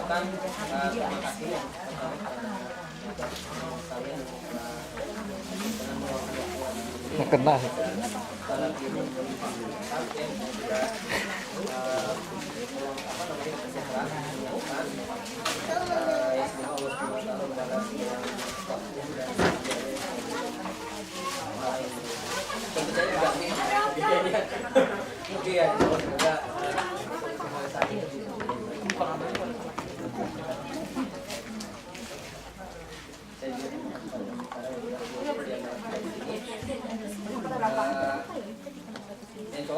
mengucapkan terima kasih ya kalian dengan meluangkan waktu kena dalam ini dan juga kesejahteraan menyiapkan yang semoga Allah SWT membalas yang waktu dan tentu saja juga mungkin ya semoga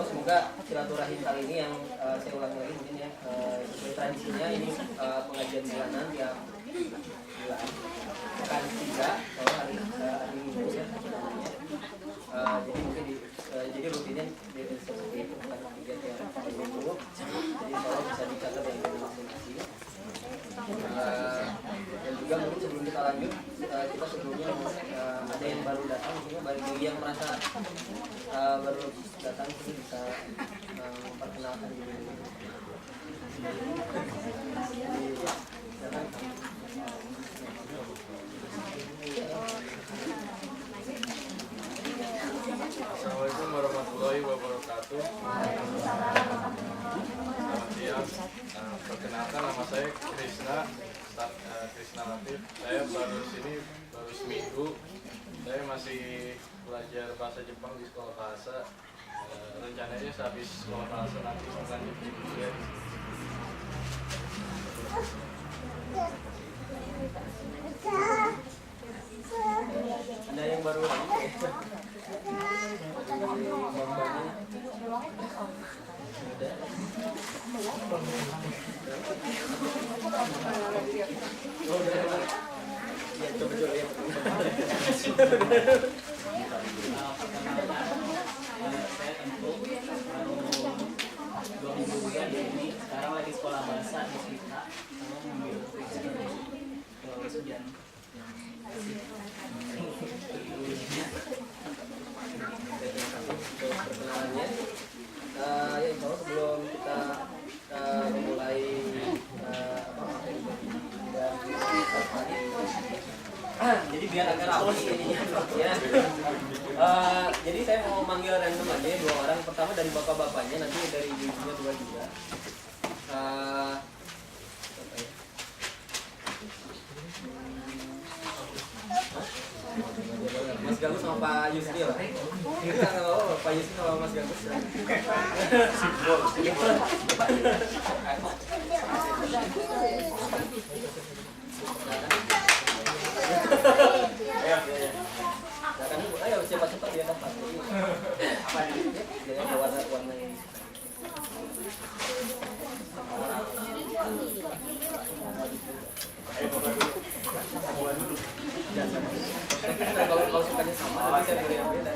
semoga silaturahim kali ini yang saya ulangi lagi mungkin ya sesuai tradisinya ini pengajian bulanan yang bulan pekan 3 kalau hari Minggu ya jadi mungkin jadi rutinnya seperti itu pekan 3 tiap hari Minggu jadi kalau bisa dicatat yang masing-masing dan juga mungkin sebelum kita lanjut kita sebelumnya ada yang baru datang mungkin bagi yang merasa baru datang mungkin bisa memperkenalkan diri. Assalamualaikum warahmatullahi wabarakatuh. Selamat siang. Perkenalkan nama saya Krisna Latif. Saya baru seminggu. Saya masih belajar bahasa Jepang di sekolah bahasa. Rencananya sehabis sekolah bahasa nanti lanjut di kuliah. Ada yang baru lagi? Saya tentu baru 2 minggu juga di sini. Sekarang lagi sekolah bahasa di Sita. Kalau mengambil ujian. Perkenalannya, ya insya Allah sebelum kita memulai jadi biar agak rapi ini ya. Jadi saya mau manggil random aja 2 orang. Pertama dari bapak-bapaknya, nanti dari ibu-ibunya 2 juga. Mas Gagus sama Pak Yusri lah. Kita nggak mau Pak Yusri sama Mas Gagus. Ayo cepat-cepat dia dapat. Apa ini? Dia ada warna ini. Kalau sukanya sama, tapi saya boleh yang beda.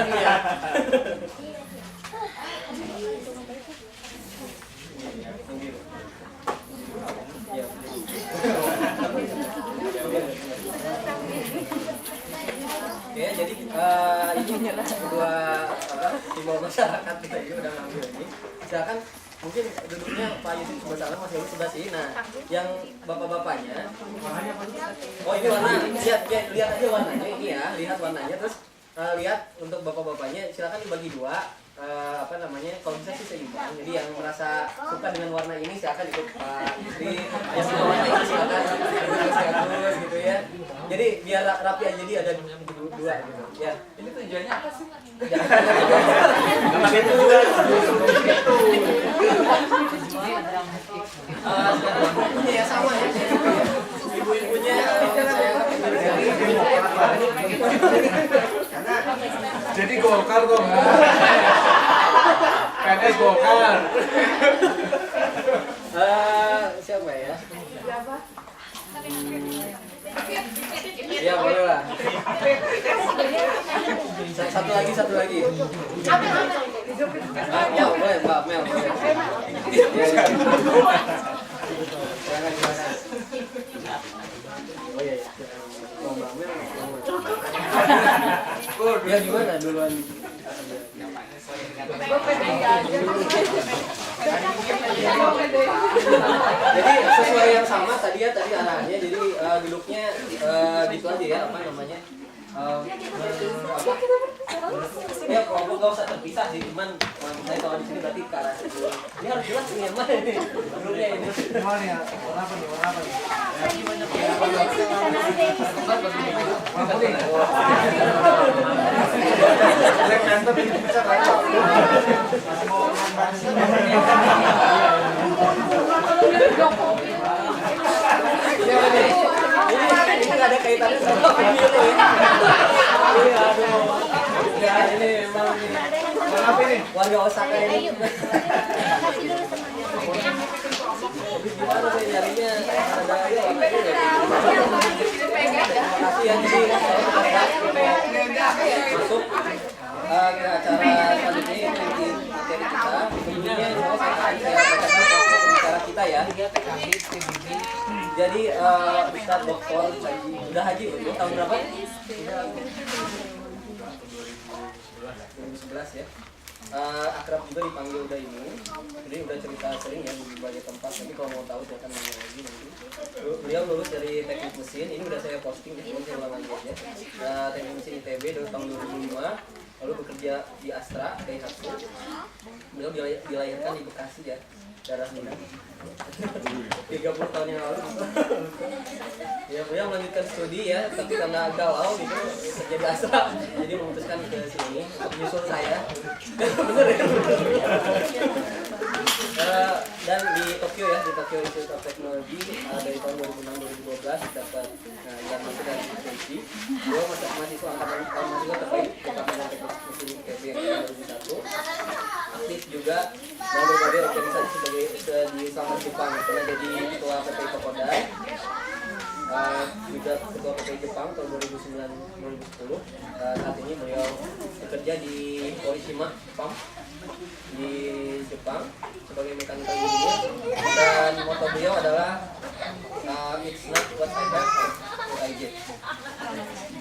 Iya. Oke, jadi ini kedua simbol masyarakat kita ini udah ngambil ini. Silakan mungkin duduknya Pak Yusuf sebelah sana, Mas Yusuf sebelah sini. Nah, yang bapak-bapaknya, oh ini warna, lihat aja warnanya ini ya, lihat warnanya. Terus lihat untuk bapak-bapaknya, silakan dibagi 2. Kalau bisa sih seimbang. Jadi yang merasa suka dengan warna ini silakan ikut Pak Yusri, yang suka warna ini silakan terus gitu ya. Jadi biar rapi aja, jadi ada 2 gitu ya. Ini tujuannya apa sih? Ibu-ibunya ya sama ya. Ibu-ibunya Jadi Golkar dong. PNS Golkar. Siapa ya? Ya boleh lah. Satu lagi. Ya boleh Mbak Mel. Silakan. Oh iya. Mbak Mel. Ya gimana duluan? Jadi sesuai yang sama tadi arahannya. Jadi duduknya gitu aja ya, apa namanya? Ya kelompok nggak usah terpisah sih, cuman saya kalau di sini berarti ke arah situ. Ini harus jelas nih yang mana ini duduknya ini. Gimana ya? Warna apa nih? Warna apa nih? Warna kuning. Black Panther ini bisa kacau. Masih mau ini nggak ada kaitannya sama pemilu ya. Iya, aduh. Ya ini memang apa ini? warga Osaka ini. Tapi gimana saya nyarinya ada ya terima kasih ya, jadi masuk ke acara selanjutnya itu materi kita. Sebelumnya saya akan bicara kita ya. Jadi Ustadz Dr. Haji, udah haji belum? Tahun berapa? 2011 ya. Akrab juga dipanggil udah ini. Jadi udah cerita sering ya di berbagai tempat. Tapi kalau mau tahu silakan nanya lagi nanti. Beliau lulus dari teknik mesin. Ini udah saya posting, cuma saya ulang lagi aja. Teknik mesin ITB dari tahun 2005. Lalu bekerja di Astra, Daihatsu. Beliau dilahirkan di Bekasi ya, daerah Minang. 30 tahun yang lalu gitu. Ya beliau melanjutkan studi ya, tapi karena galau gitu kerja di Astra, jadi memutuskan ke sini untuk menyusul saya. Bener ya? Dan di Tokyo ya, di Tokyo Institute of Technology dari tahun 2006-2012 dapat yang masuk dari ITB. Beliau mahasiswa angkatan mahasiswa terbaik Departemen Teknik Mesin ITB yang 2001. Aktif juga dalam berbagai organisasi sebagai di selama Jepang, pernah jadi ketua PPI Tokodai, juga ketua PPI Jepang tahun 2009-2010. Saat ini beliau bekerja di Orishima Jepang di Jepang sebagai mechanical engineer, dan moto beliau adalah it's not what I have, what I get.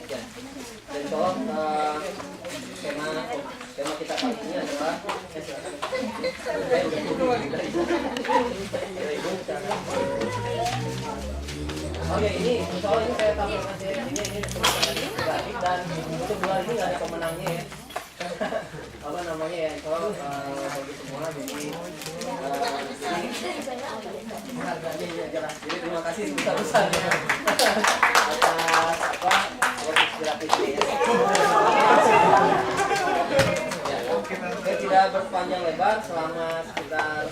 Ya. Dan insya tema kita kali ini adalah Oke, ini insya Allah ini saya tampilkan ini grafik, dan untuk bulan ini nggak ada pemenangnya ya. Apa namanya ya, insya Allah bagi semua jadi harganya ini aja lah. Jadi terima kasih besar-besarnya atas apa gratis ini ya. Saya tidak berpanjang lebar selama sekitar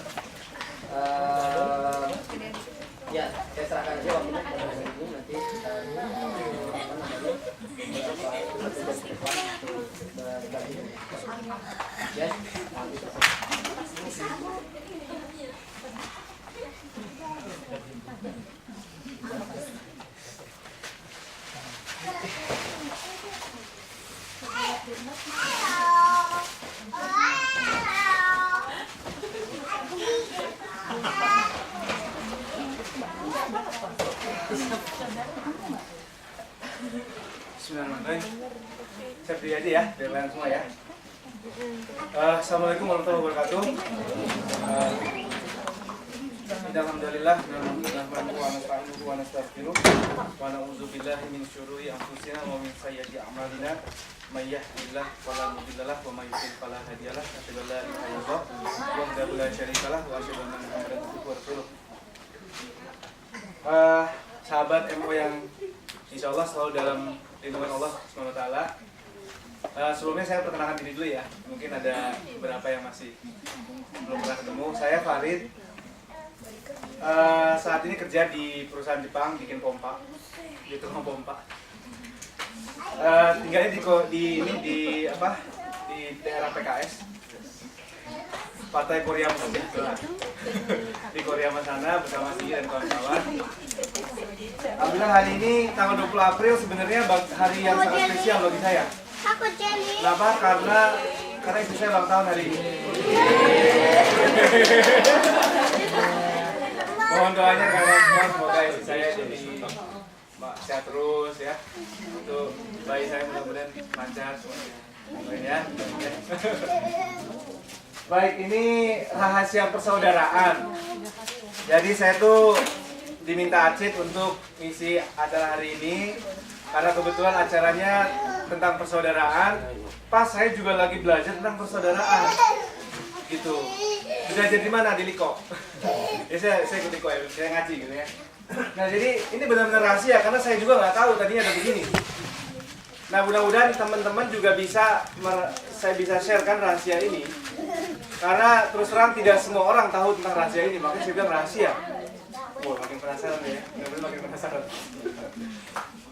ya saya serahkan aja waktunya kepada ibu, nanti kita apa namanya ya Bismillahirrahmanirrahim. Saya beri aja ya, biar kalian semua ya. Assalamualaikum warahmatullahi wabarakatuh. Alhamdulillah, nahmaduhu wa nasta'inuhu wa nastaghfiruh wa na'udzu billahi min syururi anfusina wa min sayyiati a'malina. May yahdihillahu fala mudilla lahu wa may yudlil fala hadiya lahu. Asyhadu an la ilaha illallah wahdahu la syarika lahu wa asyhadu anna Muhammadan abduhu wa rasuluh. Sahabat MO yang insyaallah selalu dalam lindungan Allah Subhanahu wa taala. Sebelumnya saya perkenalkan diri dulu ya. Mungkin ada beberapa yang masih belum pernah ketemu. Saya Farid. Saat ini kerja di perusahaan Jepang bikin pompa, di tukang pompa. Tinggalnya di daerah PKS, Partai Korea Sejahtera di Korea sana bersama Sigi dan kawan-kawan. Alhamdulillah hari ini tanggal 20 April sebenarnya hari yang sangat spesial bagi saya. Kenapa? Karena istri saya ulang tahun hari ini. Mohon doanya kalian semua, semoga istri saya jadi sehat terus ya. Untuk bayi saya mudah-mudahan lancar semuanya. Ya. Baik, ini rahasia persaudaraan. Jadi saya tuh diminta Acit untuk ngisi acara hari ini karena kebetulan acaranya tentang persaudaraan. Pas saya juga lagi belajar tentang persaudaraan. Gitu. Belajar di mana? Di Liko. Ya saya ikut Liko ya, saya ngaji gitu ya. Nah jadi ini benar-benar rahasia karena saya juga nggak tahu tadinya ada begini. Nah mudah-mudahan teman-teman juga saya bisa sharekan rahasia ini. Karena terus terang tidak semua orang tahu tentang rahasia ini, makanya saya bilang rahasia. Wah makin penasaran ya, benar-benar makin penasaran.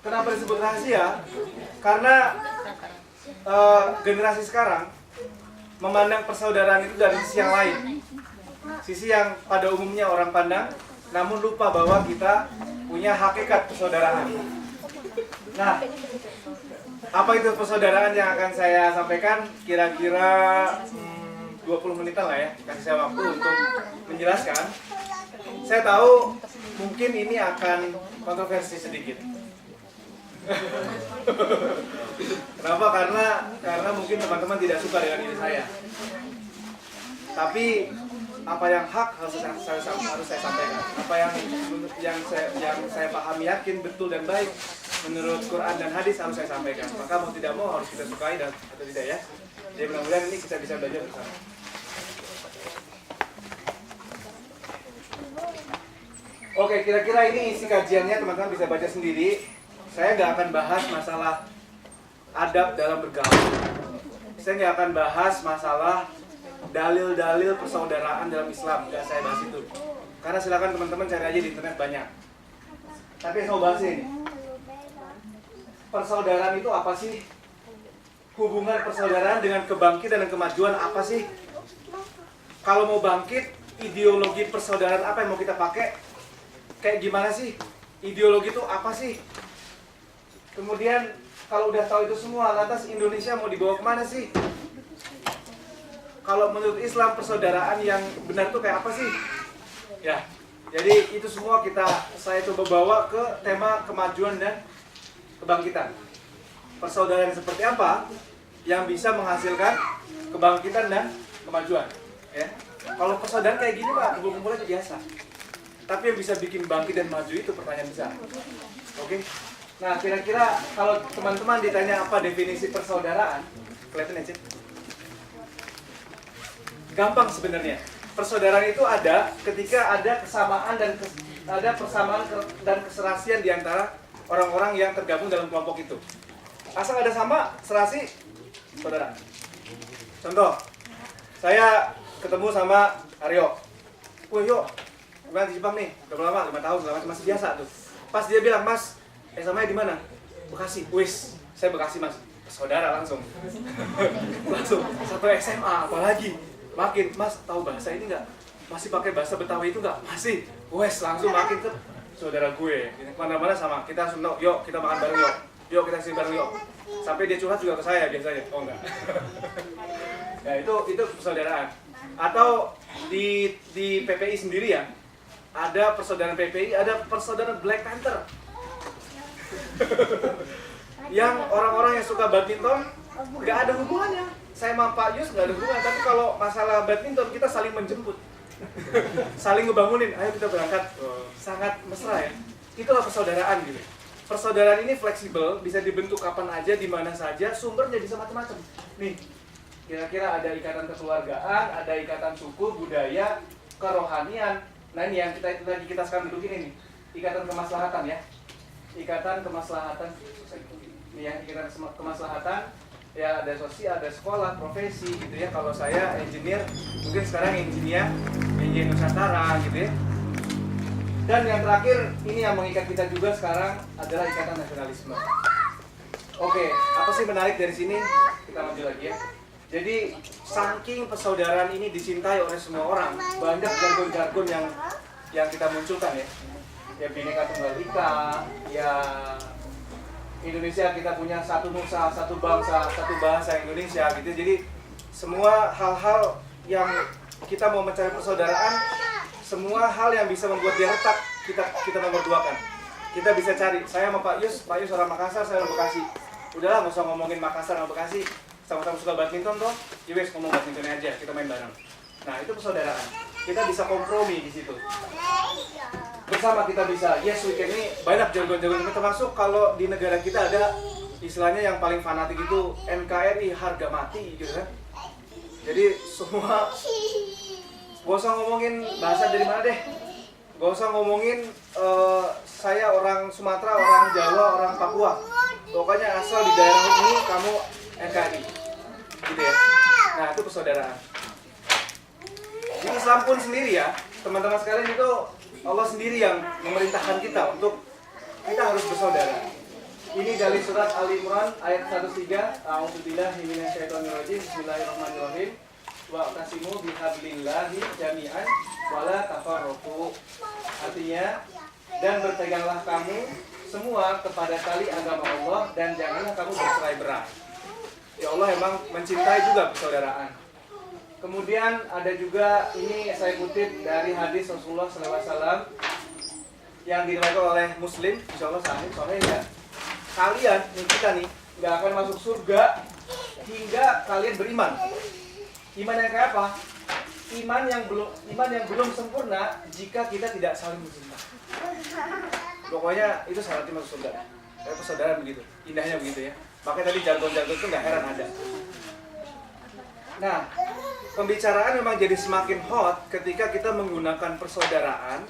Kenapa disebut rahasia? Karena generasi sekarang memandang persaudaraan itu dari sisi yang lain. Sisi yang pada umumnya orang pandang, namun lupa bahwa kita punya hakikat persaudaraan. Nah, apa itu persaudaraan yang akan saya sampaikan? Kira-kira 20 menitan lah ya, kasih saya waktu untuk menjelaskan. Saya tahu mungkin ini akan kontroversi sedikit. Kenapa? Karena mungkin teman-teman tidak suka dengan diri saya. Tapi apa yang hak harus saya sampaikan. Apa yang saya pahami, yakin, betul dan baik menurut Quran dan hadis harus saya sampaikan. Maka mau tidak mau harus kita sukai atau tidak ya. Jadi mudah-mudahan ini kita bisa belajar bersama. Oke, kira-kira ini isi kajiannya, teman-teman bisa baca sendiri. Saya nggak akan bahas masalah adab dalam bergaul. Saya nggak akan bahas masalah dalil-dalil persaudaraan dalam Islam. Nggak saya bahas itu. Karena silakan teman-teman cari aja di internet banyak. Tapi saya mau bahas ini. Persaudaraan itu apa sih? Hubungan persaudaraan dengan kebangkitan dan kemajuan apa sih? Kalau mau bangkit, ideologi persaudaraan apa yang mau kita pakai? Kayak gimana sih? Ideologi itu apa sih? Kemudian kalau udah tahu itu semua, lantas Indonesia mau dibawa kemana sih? Kalau menurut Islam persaudaraan yang benar tuh kayak apa sih? Ya, jadi itu semua saya coba bawa ke tema kemajuan dan kebangkitan. Persaudaraan seperti apa yang bisa menghasilkan kebangkitan dan kemajuan? Ya, kalau persaudaraan kayak gini Pak, kumpul-kumpul aja biasa. Tapi yang bisa bikin bangkit dan maju itu pertanyaan besar. Oke? Nah, kira-kira kalau teman-teman ditanya apa definisi persaudaraan, kelihatan aja. Gampang sebenarnya. Persaudaraan itu ada ketika ada kesamaan dan keserasian di antara orang-orang yang tergabung dalam kelompok itu. Asal ada sama, serasi, saudara. Contoh, saya ketemu sama Aryo. Wih, yuk. Gimana di Jepang nih? Udah lama, 5 tahun, segala macam, masih biasa tuh. Pas dia bilang, Mas, SMA di mana? Bekasi. Wis, saya Bekasi Mas. Saudara langsung. Langsung satu SMA, apalagi. Makin, Mas tahu bahasa ini nggak? Masih pakai bahasa Betawi itu nggak? Masih. Wes, langsung makin ke saudara gue. Mana-mana sama. Kita langsung, yuk kita makan bareng yuk. Yuk kita sini bareng yuk. Sampai dia curhat juga ke saya biasanya. Oh enggak. Ya itu persaudaraan. Atau di PPI sendiri ya. Ada persaudaraan PPI, ada persaudaraan Black Panther. Yang orang-orang yang suka badminton nggak ada hubungannya. Saya sama Pak Yus nggak ada hubungan, tapi kalau masalah badminton kita saling menjemput, saling ngebangunin. Ayo kita berangkat, sangat mesra ya. Itulah persaudaraan gitu. Persaudaraan ini fleksibel, bisa dibentuk kapan aja, di mana saja. Sumbernya bisa macam-macam. Nih, kira-kira ada ikatan kekeluargaan, ada ikatan suku, budaya, kerohanian. Nah ini yang kita sekarang duduk ini nih, ikatan kemaslahatan ya. Ikatan kemaslahatan, ini yang ikatan kemaslahatan, ya ada sosial, ada sekolah, profesi gitu ya. Kalau saya engineer, mungkin sekarang engineer Nusantara gitu ya. Dan yang terakhir, ini yang mengikat kita juga sekarang adalah ikatan nasionalisme. Oke, apa sih menarik dari sini? Kita maju lagi ya. Jadi saking persaudaraan ini dicintai oleh semua orang, banyak jargon-jargon yang kita munculkan ya. Ya Bhinneka Tunggal Ika, ya Indonesia kita punya satu nusa, satu bangsa, satu bahasa Indonesia gitu. Jadi semua hal-hal yang kita mau mencari persaudaraan, semua hal yang bisa membuat dia retak kita nomor duakan. Kita bisa cari. Saya sama Pak Yus orang Makassar, saya orang Bekasi. Udahlah nggak usah ngomongin Makassar sama Bekasi. sama-sama suka badminton toh, ya wes ngomong badminton aja, kita main bareng. Nah itu persaudaraan. Kita bisa kompromi di situ. Bersama kita bisa, yes weekend ini banyak jargon-jargon, termasuk kalau di negara kita ada istilahnya yang paling fanatik itu NKRI harga mati gitu kan. Jadi semua gak usah ngomongin bahasa dari mana deh, gak usah ngomongin saya orang Sumatera, orang Jawa, orang Papua, pokoknya asal di daerah ini kamu NKRI gitu ya. Nah itu persaudaraan. Di Islam pun sendiri ya teman-teman sekalian, itu Allah sendiri yang memerintahkan kita untuk kita harus bersaudara. Ini dari surat Ali Imran ayat 103. A'udzubillahi minasyaitonirrajim. Bismillahirrahmanirrahim. Wa'tasimu bihablillahi jami'an wala tafarraqu. Artinya, dan berpeganglah kamu semua kepada tali agama Allah dan janganlah kamu bercerai-berai. Ya Allah emang mencintai juga persaudaraan. Kemudian ada juga, ini saya kutip dari hadis Rasulullah SAW yang diriwayatkan oleh Muslim, insyaallah sahih, ya. Kalian, nih kita nih, nggak akan masuk surga hingga kalian beriman. Iman yang kayak apa? Iman yang belum sempurna jika kita tidak saling mencinta. Pokoknya itu syaratnya masuk surga. Kayak persaudaraan begitu, indahnya begitu ya. Makanya tadi jargon-jargon itu nggak heran ada. Nah, pembicaraan memang jadi semakin hot ketika kita menggunakan persaudaraan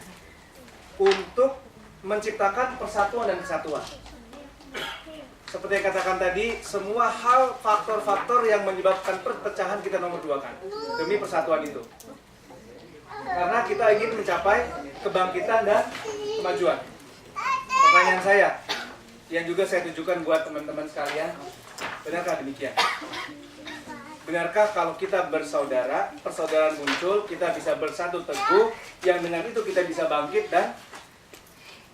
untuk menciptakan persatuan dan kesatuan. Seperti yang katakan tadi, semua hal faktor-faktor yang menyebabkan perpecahan kita nomor 2 kan demi persatuan itu. Karena kita ingin mencapai kebangkitan dan kemajuan. Pertanyaan saya, yang juga saya tujukan buat teman-teman sekalian, benarkah demikian? Benarkah kalau kita bersaudara, persaudaraan muncul, kita bisa bersatu teguh, yang dengan itu kita bisa bangkit dan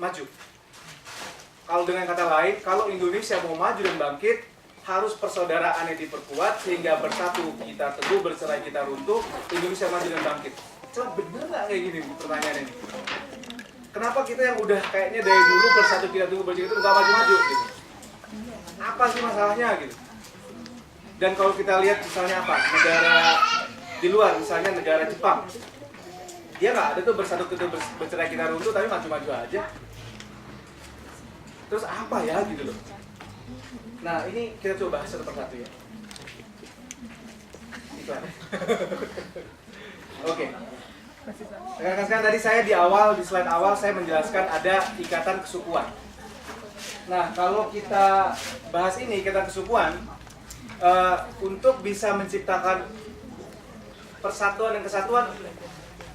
maju? Kalau dengan kata lain, kalau Indonesia mau maju dan bangkit, harus persaudaraan yang diperkuat, sehingga bersatu kita teguh, bercerai kita runtuh, Indonesia maju dan bangkit. Coba bener nggak kayak gini pertanyaan ini? Kenapa kita yang udah kayaknya dari dulu bersatu kita teguh, bercerai itu nggak maju-maju gitu? Apa sih masalahnya gitu? Dan kalau kita lihat misalnya apa, negara di luar, misalnya negara Jepang, dia nggak ada tuh bersatu kita bercerai kita runtuh, tapi maju-maju aja. Terus apa ya gitu loh. Nah ini kita coba bahas satu persatu ya. Itu ada. Oke. Rekan-rekan tadi saya di slide awal saya menjelaskan ada ikatan kesukuan. Nah kalau kita bahas ini ikatan kesukuan, untuk bisa menciptakan persatuan dan kesatuan,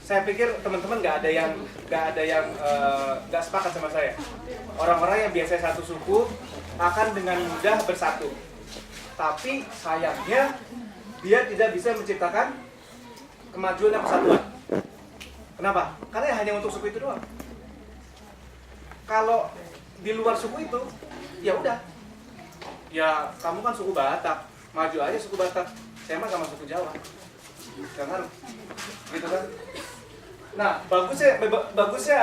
saya pikir teman-teman nggak ada yang nggak sepakat sama saya. Orang-orang yang biasanya satu suku akan dengan mudah bersatu, tapi sayangnya dia tidak bisa menciptakan kemajuan dan kesatuan. Kenapa? Karena hanya untuk suku itu doang. Kalau di luar suku itu, ya udah. Ya kamu kan suku Batak, maju aja suku Batak. Saya mah sama suku Jawa. Gak ngaruh. Gitu kan? Nah, bagusnya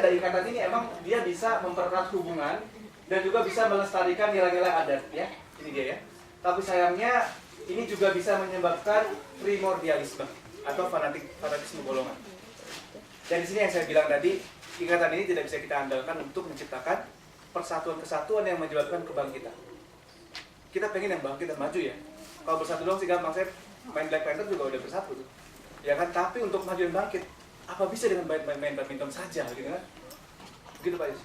ada ikatan ini, emang dia bisa mempererat hubungan dan juga bisa melestarikan nilai-nilai adat ya. Ini dia ya. Tapi sayangnya ini juga bisa menyebabkan primordialisme atau fanatisme golongan. Dan di sini yang saya bilang tadi, ikatan ini tidak bisa kita andalkan untuk menciptakan persatuan kesatuan yang menyebabkan kebangkitan. Kita pengen yang bangkit dan maju ya. Kalau bersatu doang sih gampang, saya main Black Panther juga udah bersatu tuh. Ya kan, tapi untuk maju dan bangkit, apa bisa dengan main badminton saja gitu kan? Begitu Pak Yus.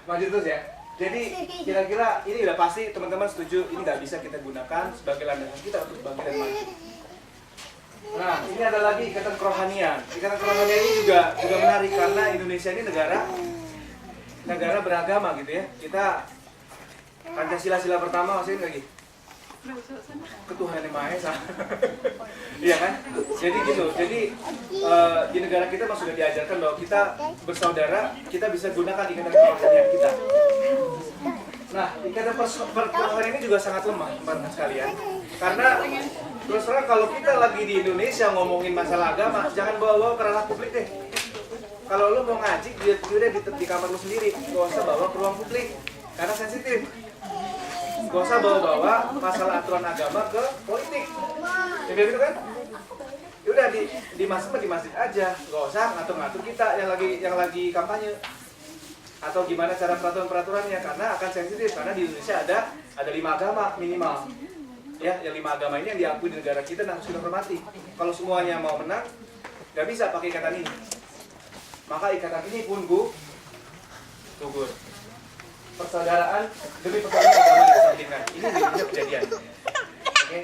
Maju terus ya. Jadi kira-kira ini udah pasti teman-teman setuju ini nggak bisa kita gunakan sebagai landasan kita untuk bangkit dan maju. Nah, ini ada lagi ikatan kerohanian. Ikatan kerohanian ini juga menarik karena Indonesia ini negara beragama gitu ya. Kita Pancasila pertama masih lagi Ketuhanan Yang Maha Esa. Iya kan? Jadi gitu. Jadi di negara kita memang sudah diajarkan bahwa kita bersaudara, kita bisa gunakan ikatan kerohanian kita. Nah, ikatan kerohanian ini juga sangat lemah, teman-teman sekalian. Karena terus terang kalau kita lagi di Indonesia ngomongin masalah agama, jangan bawa-bawa ke ranah publik deh. Kalau lo mau ngaji, dia di kamar lo sendiri, gak usah bawa ke ruang publik, karena sensitif. Gak usah bawa-bawa masalah aturan agama ke politik. Ya gitu kan? Ya udah di masjid aja, gak usah ngatur-ngatur kita yang lagi kampanye. Atau gimana cara peraturan-peraturannya, karena akan sensitif, karena di Indonesia ada 5 agama minimal. Ya, yang 5 agama ini yang diakui di negara kita dan harus kita hormati. Kalau semuanya mau menang, nggak bisa pakai ikatan ini. Maka ikatan ini pun gugur. Persaudaraan demi persaudaraan agama dikesampingkan. Ini biasanya kejadian. Oke.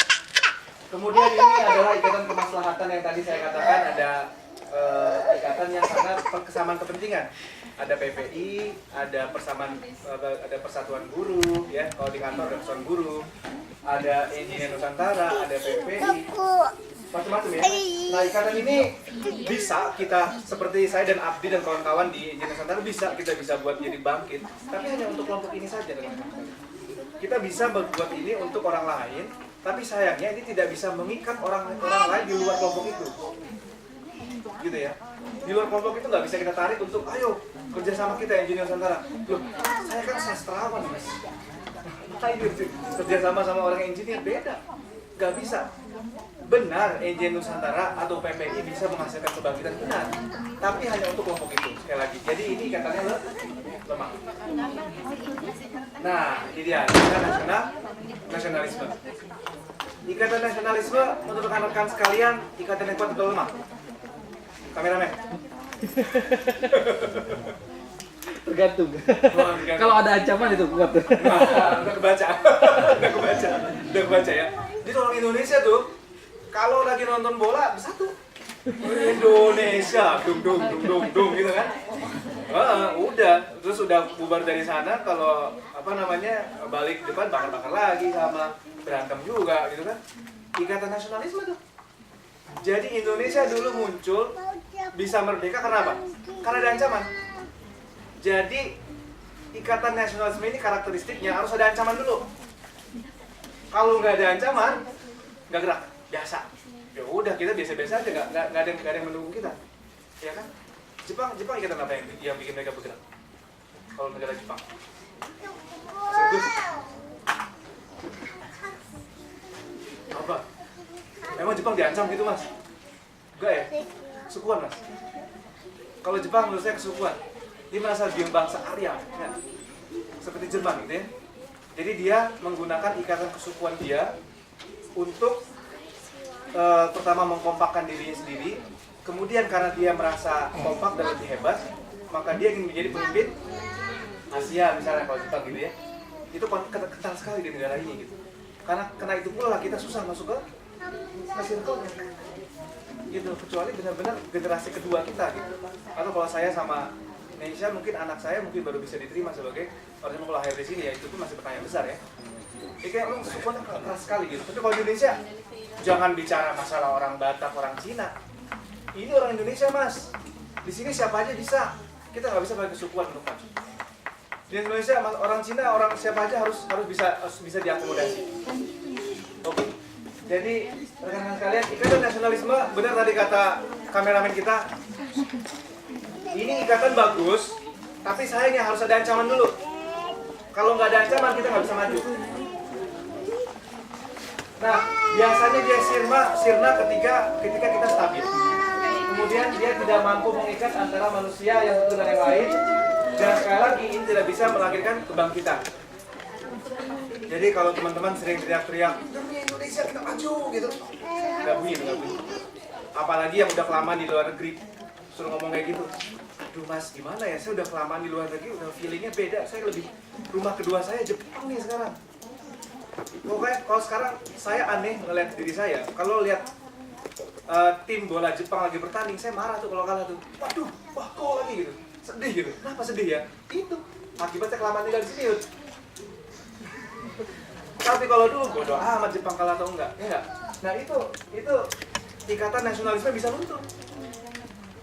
Kemudian ini adalah ikatan kemaslahatan yang tadi saya katakan, ada ikatan yang karena kesamaan kepentingan. Ada PPI, ada persatuan guru, ya. Kalau di kantor ada persatuan guru, ada Engineer Nusantara, ada PPI, macam-macam ya. Nah, ikatan ini bisa kita, seperti saya dan Abdi dan kawan-kawan di Engineer Nusantara, kita bisa buat jadi bangkit, tapi hanya untuk kelompok ini saja, teman-teman. Kita bisa membuat ini untuk orang lain, tapi sayangnya ini tidak bisa mengikat orang lain di luar kelompok itu, gitu ya. Di luar kelompok itu nggak bisa kita tarik untuk ayo kerja sama kita Engineer Nusantara. Loh, saya kan sastrawan, Mas. Ayo kerja sama orang engineer, beda. Nggak bisa. Benar, Engineer Nusantara atau PPI bisa menghasilkan kebangkitan, benar. Tapi hanya untuk kelompok itu, sekali lagi. Jadi ini ikatannya lemah. Nah, ini dia, ikatan nasionalisme. Ikatan nasionalisme, untuk rekan-rekan sekalian, ikatan yang kuat atau lemah? Kameramen. Tergantung. Kalau ada ancaman itu kuat. Udah kebaca ya. Jadi orang Indonesia tuh kalau lagi nonton bola bersatu. Indonesia, dung gitu kan. Udah, terus udah bubar dari sana, kalau balik depan bakar-bakar lagi sama berantem juga gitu kan. Ikatan nasionalisme tuh. Jadi Indonesia dulu muncul bisa merdeka karena apa? Karena ada ancaman. Jadi ikatan nasionalisme ini karakteristiknya harus ada ancaman dulu. Kalau nggak ada ancaman, nggak gerak, biasa. Ya udah, kita biasa-biasa aja, nggak ada yang mendukung kita, ya kan? Jepang ikatan apa yang bikin mereka bergerak? Kalau negara Jepang, serius? Apa? Emang Jepang diancam gitu, Mas? Enggak ya? Kesukuan, Mas. Kalau Jepang menurut saya kesukuan. Dia merasa dia bangsa Arya, ya. Seperti Jerman gitu ya. Jadi dia menggunakan ikatan kesukuan dia untuk pertama mengkompakkan dirinya sendiri. Kemudian karena dia merasa kompak dan lebih hebat, maka dia ingin menjadi pemimpin Asia misalnya, kalau Jepang gitu ya. Itu kental sekali di negara ini gitu. Karena itu pula kita susah masuk ke circle-nya gitu, kecuali benar-benar generasi kedua kita gitu. Atau kalau saya sama Indonesia, mungkin anak saya mungkin baru bisa diterima sebagai orang yang lahir di sini, ya itu pun masih pertanyaan besar ya. Ini kayak emang sukunya keras sekali gitu. Tapi kalau di Indonesia, jangan bicara masalah orang Batak, orang Cina. Ini orang Indonesia, Mas. Di sini siapa aja bisa. Kita nggak bisa pakai kesukuan untuk maju. Di Indonesia orang Cina, orang siapa aja harus bisa diakomodasi. Oke. Jadi rekan-rekan sekalian, ikatan nasionalisme, benar tadi kata kameramen kita. Ini ikatan bagus, tapi sayangnya harus ada ancaman dulu. Kalau nggak ada ancaman, kita nggak bisa maju. Nah, biasanya dia sirna ketika kita stabil. Kemudian dia tidak mampu mengikat antara manusia yang satu dan yang lain. Dan sekali lagi, ini tidak bisa melahirkan kebangkitan. Jadi kalau teman-teman sering teriak-teriak, demi Indonesia kita maju gitu, nggak bunyi. Apalagi yang udah kelamaan di luar negeri, suruh ngomong kayak gitu. Aduh Mas, gimana ya, saya udah kelamaan di luar negeri, udah feelingnya beda. Saya rumah kedua saya Jepang nih sekarang. Pokoknya kalau sekarang saya aneh ngeliat diri saya. Kalau lihat tim bola Jepang lagi bertanding, saya marah tuh kalau kalah tuh. Waduh, gol lagi gitu. Sedih gitu. Kenapa sedih ya? Itu akibatnya kelamaan tinggal di sini. Tapi kalau dulu bodo amat Jepang kalah atau enggak, ya enggak? Nah itu ikatan nasionalisme bisa luntur.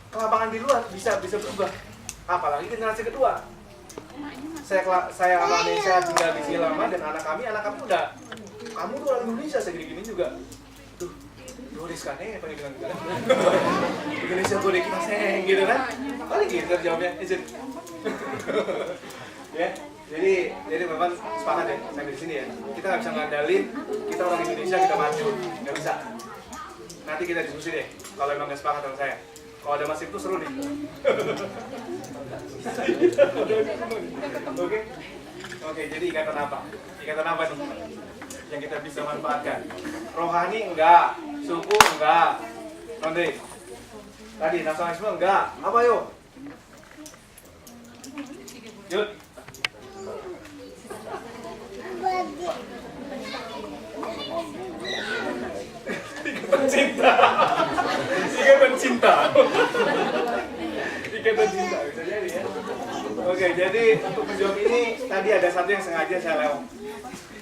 Kelapangan di luar bisa berubah. Apalagi generasi kedua. Saya anak Indonesia tinggal di sini lama, dan anak kami udah, kamu tuh orang Indonesia segini-gini juga. Tuh, Doris kan apa bilang gitu kan? Indonesia boleh kita gitu kan? Paling gitu jawabnya, izin. Ya. Jadi memang sepakat ya sampai di sini ya. Kita nggak bisa ngandalin kita orang Indonesia kita maju, nggak bisa. Nanti kita diskusi deh. Kalau emang nggak sepakat sama saya. Kalau ada Mas itu seru nih. Oke, jadi ikatan apa? Ikatan apa nih yang kita bisa manfaatkan? Rohani enggak, suku enggak, Ronde. Tadi nasionalisme enggak. Apa yuk? Yuk. Ikatan cinta. Ikatan cinta. Ikatan cinta bisa jadi ya. Oke, jadi untuk menjawab ini tadi ada satu yang sengaja saya lewat.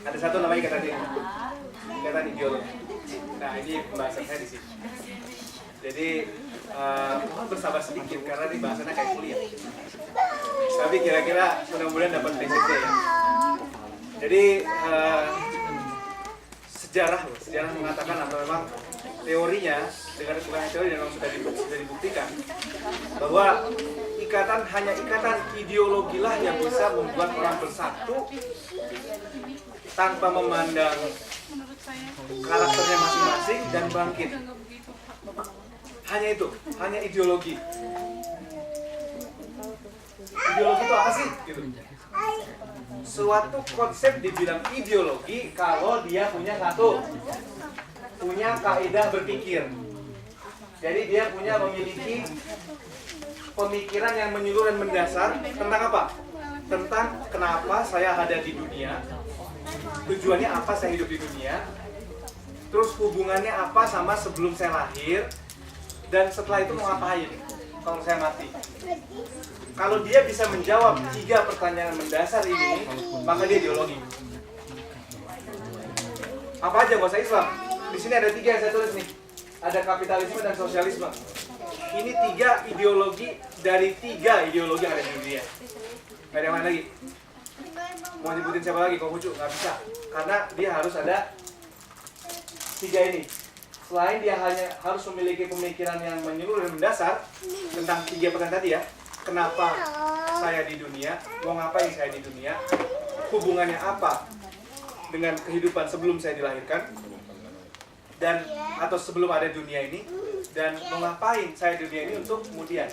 Ada satu namanya ikatan ideologi. Nah, ini pembahasan saya di sini. Jadi mohon bersabar sedikit karena ini bahasannya kayak kuliah. Tapi kira-kira mudah-mudahan dapat prinsipnya ya. Jadi sejarah mengatakan atau memang teorinya dengan bukan teori yang sudah dibuktikan bahwa hanya ikatan ideologi lah yang bisa membuat orang bersatu tanpa memandang karakternya masing-masing dan bangkit. Hanya itu, hanya ideologi. Ideologi itu apa sih? Gitu. Suatu konsep dibilang ideologi kalau dia punya kaidah berpikir. Jadi dia memiliki pemikiran yang menyeluruh dan mendasar tentang apa? Tentang kenapa saya ada di dunia, tujuannya apa saya hidup di dunia, terus hubungannya apa sama sebelum saya lahir, dan setelah itu mau ngapain kalau saya mati. Kalau dia bisa menjawab 3 pertanyaan mendasar ini, maka dia ideologi. Apa aja nggak usah Islam? Di sini ada 3 yang saya tulis nih. Ada kapitalisme dan sosialisme. Ini 3 ideologi dari 3 ideologi yang ada di dunia. Gak ada yang lain lagi. Mau nyebutin siapa lagi? Konghucu? Nggak bisa. Karena dia harus ada 3 ini. Selain dia hanya harus memiliki pemikiran yang menyeluruh dan mendasar tentang 3 pertanyaan tadi ya. Kenapa saya di dunia? Mau ngapain saya di dunia? Hubungannya apa dengan kehidupan sebelum saya dilahirkan? Dan atau sebelum ada dunia ini? Dan mau ngapain saya di dunia ini untuk kemudian?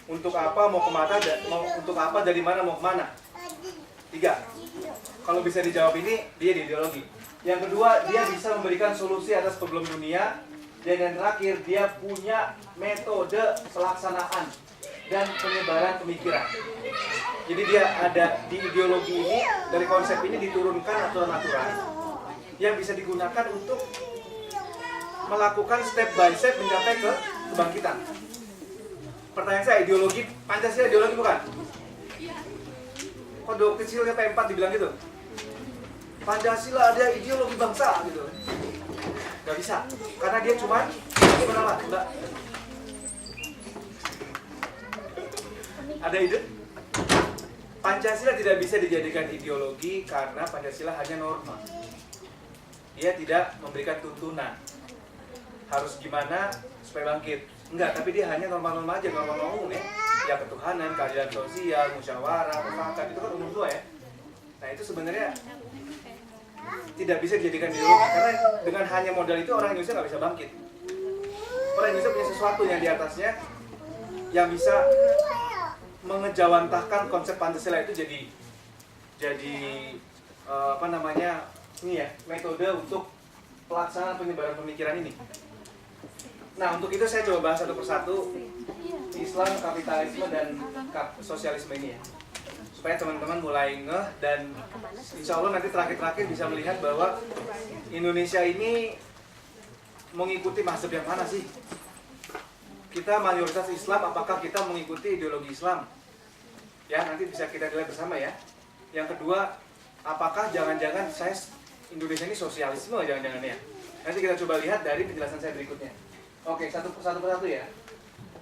Untuk apa, mau kemana, untuk apa, dari mana, mau kemana? 3. Kalau bisa dijawab ini, dia di ideologi. Yang kedua, dia bisa memberikan solusi atas problem dunia. Dan yang terakhir, dia punya metode pelaksanaan dan penyebaran pemikiran. Jadi dia ada di ideologi ini, dari konsep ini diturunkan aturan-aturan yang bisa digunakan untuk melakukan step by step mencapai ke kebangkitan. Pertanyaan saya, ideologi Pancasila ideologi bukan? Kok do kecilnya P4 dibilang gitu? Pancasila ada ideologi bangsa gitu. Gak bisa, karena dia cuma gimana Pak? Enggak. Ada ide? Pancasila tidak bisa dijadikan ideologi karena Pancasila hanya norma. Dia tidak memberikan tuntunan. Harus gimana supaya bangkit. Enggak, tapi dia hanya norma-norma aja, norma-norma umum ya. Ya ketuhanan, keadilan sosial, musyawarah, mufakat, itu kan umum semua ya. Nah itu sebenarnya tidak bisa dijadikan ideologi karena dengan hanya modal itu orang Indonesia nggak bisa bangkit. Orang Indonesia punya sesuatu yang di atasnya yang bisa mengejawantahkan konsep Pancasila itu jadi ini ya, metode untuk pelaksanaan penyebaran pemikiran ini. Nah, untuk itu saya coba bahas satu persatu Islam, kapitalisme, dan sosialisme ini ya. Supaya teman-teman mulai ngeh dan insya Allah nanti terakhir-terakhir bisa melihat bahwa Indonesia ini mengikuti mazhab yang mana sih? Kita mayoritas Islam, apakah kita mengikuti ideologi Islam? Ya, nanti bisa kita nilai bersama ya. Yang kedua, apakah jangan-jangan Indonesia ini sosialisme jangan-jangan ya? Nanti kita coba lihat dari penjelasan saya berikutnya. Oke, satu persatu ya.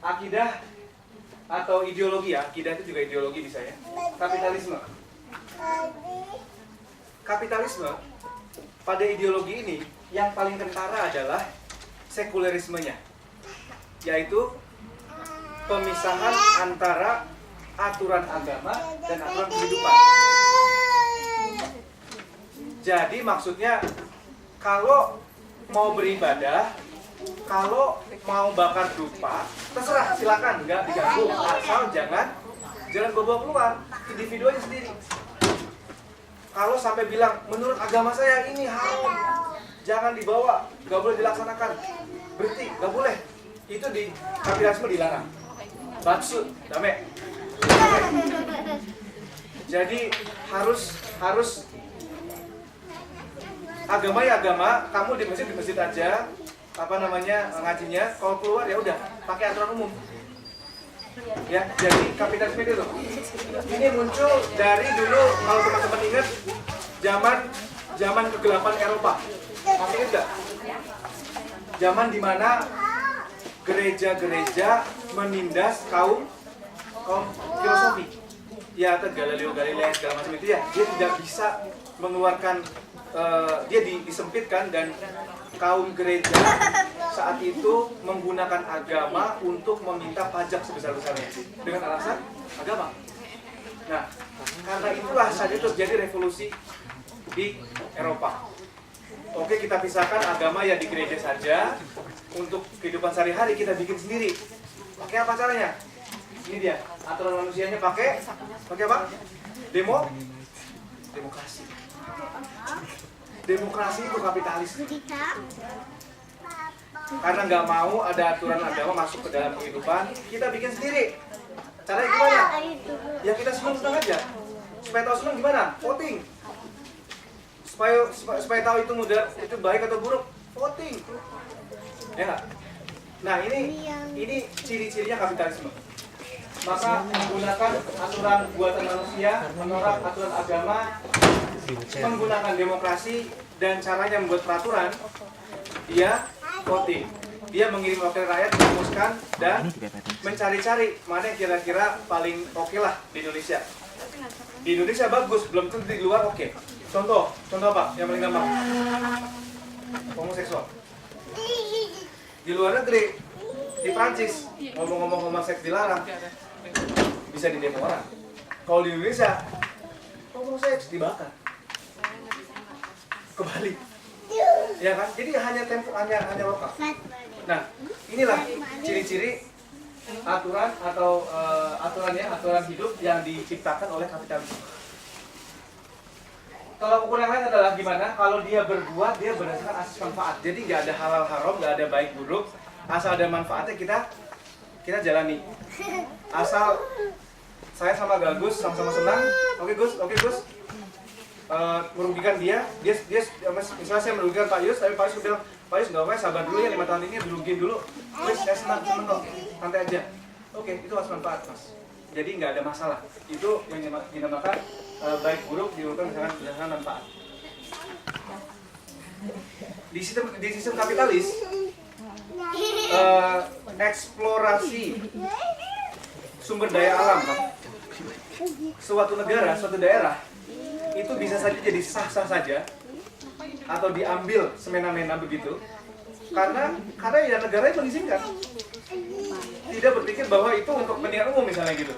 Akidah atau ideologi ya, akidah itu juga ideologi bisa ya. Kapitalisme. Kapitalisme pada ideologi ini yang paling kentara adalah sekulerismenya, yaitu pemisahan antara aturan agama dan aturan kehidupan. Jadi maksudnya kalau mau beribadah, kalau mau bakar dupa, terserah, silakan, nggak diganggu, asal jangan bawa keluar, individu aja sendiri. Kalau sampai bilang menurut agama saya ini haram, jangan dibawa, nggak boleh dilaksanakan, berhenti, nggak boleh. Itu di kapitalisme dilarang. Batsut, dame. Jadi harus agama ya agama, kamu di masjid aja, ngajinya. Kalau keluar ya udah pakai aturan umum. Ya, jadi kapitalisme itu ini muncul dari dulu, kalau teman-teman ingat zaman kegelapan Eropa. Masih ingat nggak? Zaman dimana gereja-gereja menindas kaum filosofi. Ya, Galileo Galilei segala macam itu ya, dia tidak bisa mengeluarkan, dia disempitkan, dan kaum gereja saat itu menggunakan agama untuk meminta pajak sebesar-besarnya dengan alasan agama. Nah, karena itulah saat itu terjadi revolusi di Eropa. Oke, kita pisahkan agama ya di gereja saja. Untuk kehidupan sehari-hari kita bikin sendiri. Pakai apa caranya? Ini dia, aturan manusianya pakai apa? Demokrasi. Demokrasi itu kapitalis. Karena nggak mau ada aturan agama masuk ke dalam kehidupan, kita bikin sendiri. Caranya gimana? Ya kita seneng aja. Supaya tahu seneng gimana? Voting. Supaya tahu itu mudah, itu baik atau buruk, voting. Ya nggak? Nah ini ciri-cirinya kapitalisme. Maka menggunakan aturan buatan manusia, menolak aturan agama, menggunakan demokrasi, dan caranya membuat peraturan, dia voting. Dia mengirim wakil rakyat merumuskan dan mencari-cari mana yang kira-kira paling oke lah di Indonesia. Di Indonesia bagus, belum tentu di luar oke. Contoh apa? Yang paling gampang? Homoseksual. Di luar negeri, di Prancis, ngomong-ngomong homoseks dilarang, bisa didemo orang. Kalau di Indonesia, homoseks dibakar. Kebalik. Ya kan? Jadi hanya lokal. Nah, inilah ciri-ciri aturan atau aturan hidup yang diciptakan oleh kapitalisme. Kalau ukur yang lain adalah gimana? Kalau dia berbuat, dia berdasarkan asas manfaat. Jadi nggak ada halal haram, nggak ada baik buruk. Asal ada manfaatnya kita jalani. Asal saya sama Gus sama-sama senang. Oke Gus. Merugikan dia misalnya saya merugikan Pak Yus, tapi Pak Yus bilang, Pak Yus nggak apa-apa, sabar dulu ya 5 tahun ini dirugiin dulu. Wes, saya senang kok, santai aja. Oke, itu asas manfaat mas. Jadi nggak ada masalah. Itu yang dinamakan baik buruk diurutan berdasarkan manfaat. Di sistem kapitalis, eksplorasi sumber daya alam, suatu negara, suatu daerah itu bisa saja jadi sah-sah saja atau diambil semena-mena begitu karena ya negara itu mengizinkan, tidak berpikir bahwa itu untuk kepentingan umum misalnya gitu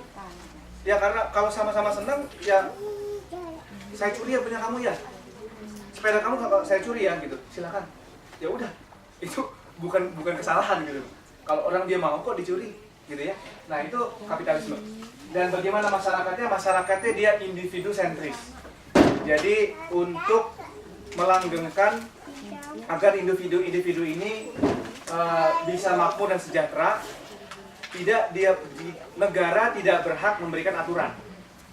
ya. Karena kalau sama-sama senang ya, saya curi ya punya kamu ya, sepeda kamu kalau saya curi ya gitu, silakan ya udah, itu bukan kesalahan gitu. Kalau orang dia mau kok dicuri gitu ya. Nah itu kapitalisme. Dan bagaimana masyarakatnya dia individu sentris. Jadi untuk melanggengkan agar individu ini bisa makmur dan sejahtera, negara tidak berhak memberikan aturan.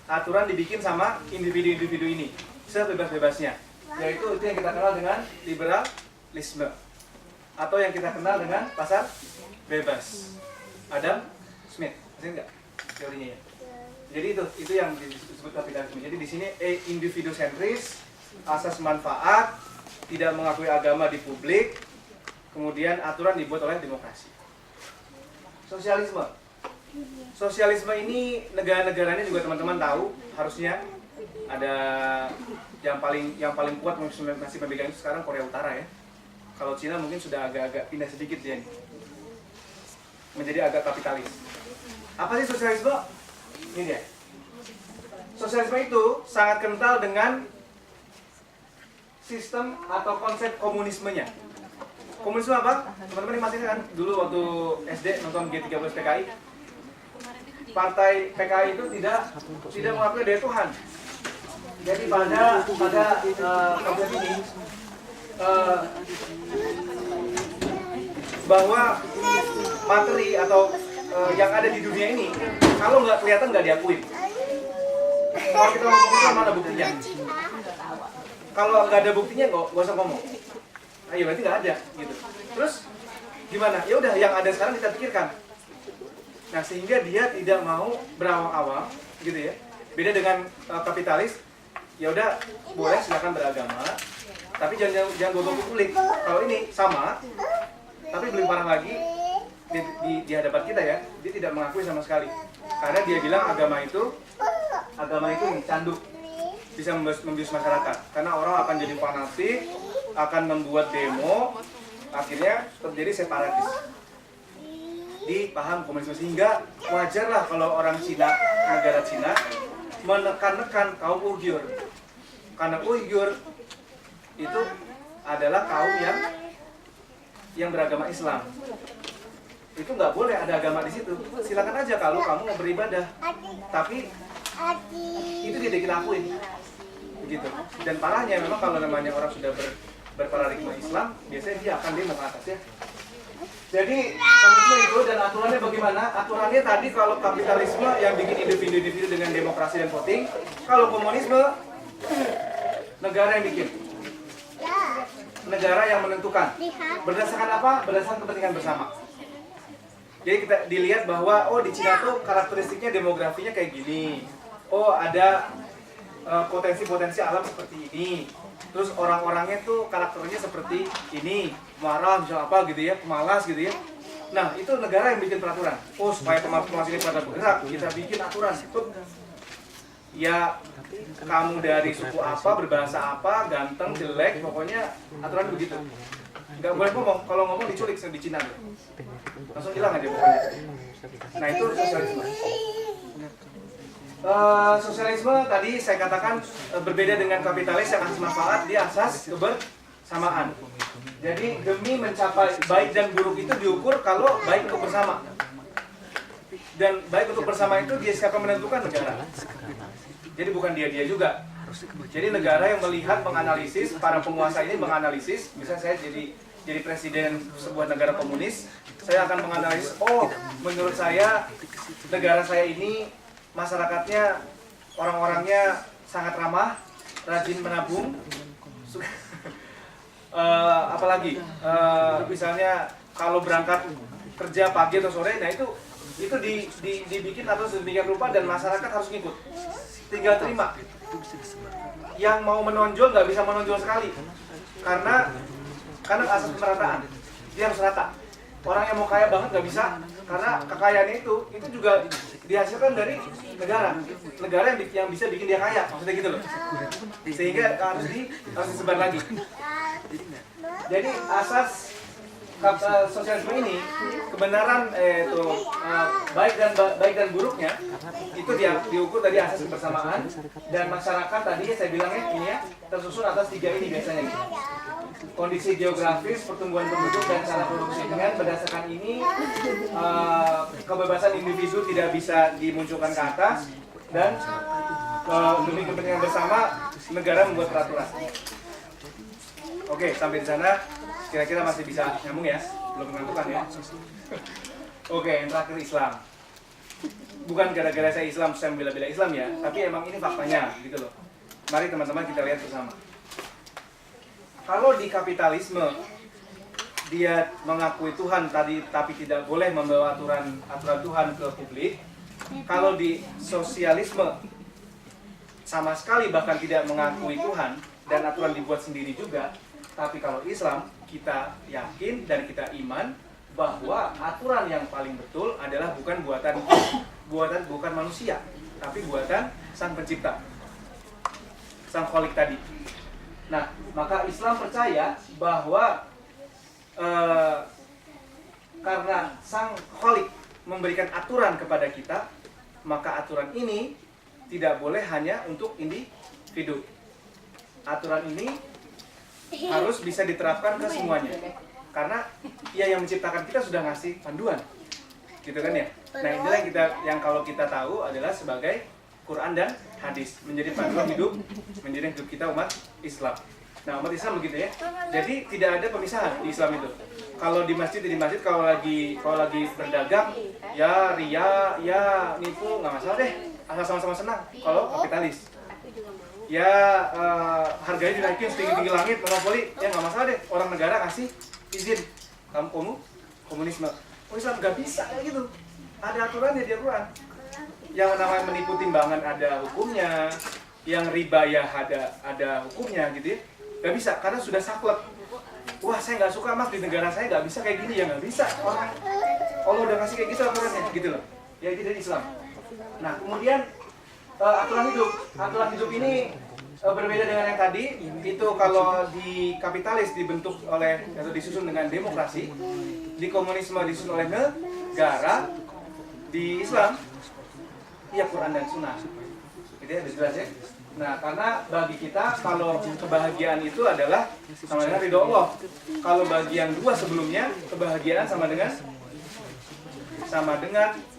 Aturan dibikin sama individu ini sebebas-bebasnya. Yaitu itu yang kita kenal dengan liberalisme atau yang kita kenal dengan pasar bebas. Adam Smith, masih enggak teorinya ya? Jadi itu yang disebut kapitalisme. Jadi di sini individu sentris, asas manfaat, tidak mengakui agama di publik, kemudian aturan dibuat oleh demokrasi. Sosialisme ini negara-negaranya juga teman-teman tahu, harusnya ada yang paling kuat masih memegang itu sekarang Korea Utara ya. Kalau Cina mungkin sudah agak-agak pindah sedikit dia nih, menjadi agak kapitalis. Apa sih sosialisme? Ini dia. Sosialisme itu sangat kental dengan sistem atau konsep komunismenya. Komunisme apa? Teman-teman masih kan dulu waktu SD nonton G13 PKI. Partai PKI itu tidak mengakui adanya Tuhan. Jadi pada konsep ini bahwa materi atau yang ada di dunia ini kalau nggak kelihatan nggak diakui. Kalau kita ngomong mana buktinya? Kalau nggak ada buktinya nggak usah ngomong. Ayo berarti nggak ada gitu. Terus gimana? Ya udah yang ada sekarang kita pikirkan. Nah sehingga dia tidak mau berawang-awang gitu ya. Beda dengan kapitalis. Ya udah boleh silakan beragama, tapi jangan gobok kulit. Kalau ini sama, tapi lebih parah lagi di hadapan kita ya, dia tidak mengakui sama sekali. Karena dia bilang agama itu ini candu, bisa membius masyarakat. Karena orang akan jadi fanatik, akan membuat demo, akhirnya terjadi separatis di paham komunisme. Sehingga wajarlah kalau orang Cina, negara Cina menekan-nekan kaum Uighur. Karena Uighur itu adalah kaum yang beragama Islam. Itu nggak boleh ada agama di situ. Silakan aja kalau kamu mau beribadah, tapi itu tidak dilakuin, begitu. Dan parahnya memang kalau namanya orang sudah berparadigma Islam, biasanya dia akan demo ke atas ya. Jadi komunisme itu dan aturannya bagaimana? Aturannya tadi kalau kapitalisme yang bikin individu-individu dengan demokrasi dan voting, kalau komunisme negara yang bikin. Negara yang menentukan. Berdasarkan apa? Berdasarkan kepentingan bersama. Jadi kita dilihat bahwa di Cina tuh karakteristiknya demografinya kayak gini. Ada potensi-potensi alam seperti ini. Terus orang-orangnya tuh karakternya seperti ini, marah misalnya apa gitu ya, pemalas gitu ya. Nah itu negara yang bikin peraturan. Supaya pemalas ini pada bergerak, kita bikin aturan. Ya kamu dari suku apa, berbahasa apa, ganteng, jelek, pokoknya aturan begitu. Nggak boleh ngomong, kalau ngomong diculik di Cina tuh. Langsung hilang aja pokoknya. Nah itu sosialisme. Sosialisme tadi saya katakan berbeda dengan kapitalis yang asas manfaat, dia asas kebersamaan. Jadi demi mencapai baik dan buruk itu diukur kalau baik untuk bersama. Dan baik untuk bersama itu dia siapa menentukan? Negara. Jadi bukan dia juga. Jadi negara yang melihat, menganalisis, para penguasa ini menganalisis. Misalnya saya jadi presiden sebuah negara komunis, saya akan menganalisis. Menurut saya negara saya ini masyarakatnya, orang-orangnya sangat ramah, rajin menabung. Apalagi misalnya kalau berangkat kerja pagi atau sore, nah itu dibikin atau sedemikian rupa dan masyarakat harus ngikut. Tinggal terima. Yang mau menonjol nggak bisa menonjol sekali, karena asas pemerataan. Dia harus rata. Orang yang mau kaya banget nggak bisa, karena kekayaannya itu juga dihasilkan dari negara yang bisa bikin dia kaya, maksudnya gitu loh. Sehingga harus disebar lagi. Jadi asas sosialisme ini, kebenaran baik dan buruknya itu dia diukur dari asas kebersamaan, dan masyarakat tadi saya bilangnya ini ya tersusun atas 3 ini biasanya gitu. Kondisi geografis, pertumbuhan penduduk, dan cara produksi. Dengan berdasarkan ini kebebasan individu tidak bisa dimunculkan ke atas, dan demi kepentingan bersama negara membuat peraturan. Oke, sampai di sana kira-kira masih bisa nyambung ya, belum menentukan ya. Oke, yang terakhir Islam. Bukan gara-gara saya Islam, saya bela-bela Islam ya, tapi emang ini faktanya gitu loh. Mari teman-teman kita lihat bersama. Kalau di kapitalisme dia mengakui Tuhan tadi, tapi tidak boleh membawa aturan Tuhan ke publik. Kalau di sosialisme sama sekali bahkan tidak mengakui Tuhan dan aturan dibuat sendiri juga. Tapi kalau Islam, kita yakin dan kita iman bahwa aturan yang paling betul adalah bukan bukan manusia, tapi buatan Sang Pencipta, Sang Khalik tadi. Nah, maka Islam percaya bahwa karena Sang Khalik memberikan aturan kepada kita, maka aturan ini tidak boleh hanya untuk individu. Aturan ini harus bisa diterapkan ke semuanya. Karena Ia yang menciptakan kita sudah ngasih panduan. Gitu kan ya? Nah, inilah yang kalau kita tahu adalah sebagai Quran dan hadis, menjadi panduan hidup, menjadi hidup kita umat Islam. Nah, umat Islam begitu ya. Jadi tidak ada pemisahan di Islam itu. Kalau di masjid, kalau lagi berdagang, ya ria, ya nipu, nggak masalah deh. Asal sama-sama senang. Kalau kapitalis, ya harganya dinaikin setinggi-tinggi langit, monopoli, ya nggak masalah deh. Orang negara kasih izin. Kamu komunisme. Oh, Islam nggak bisa kayak gitu. Ada aturannya di Al-Quran. Yang namanya menipu timbangan ada hukumnya, yang riba ya ada hukumnya gitu ya. Gak bisa, karena sudah saklek. Wah, saya nggak suka mas, di negara saya nggak bisa kayak gini, ya nggak bisa. Allah udah kasih kayak gitu aturannya, gitu loh. Ya itu dari Islam. Nah, kemudian aturan hidup ini berbeda dengan yang tadi. Itu kalau di kapitalis dibentuk oleh atau disusun dengan demokrasi, di komunisme disusun oleh negara, di Islam ya Quran dan Sunnah. Itu ya, jelas ya. Nah, karena bagi kita kalau kebahagiaan itu adalah sama dengan ridho Allah. Kalau bagi yang dua sebelumnya, kebahagiaan sama dengan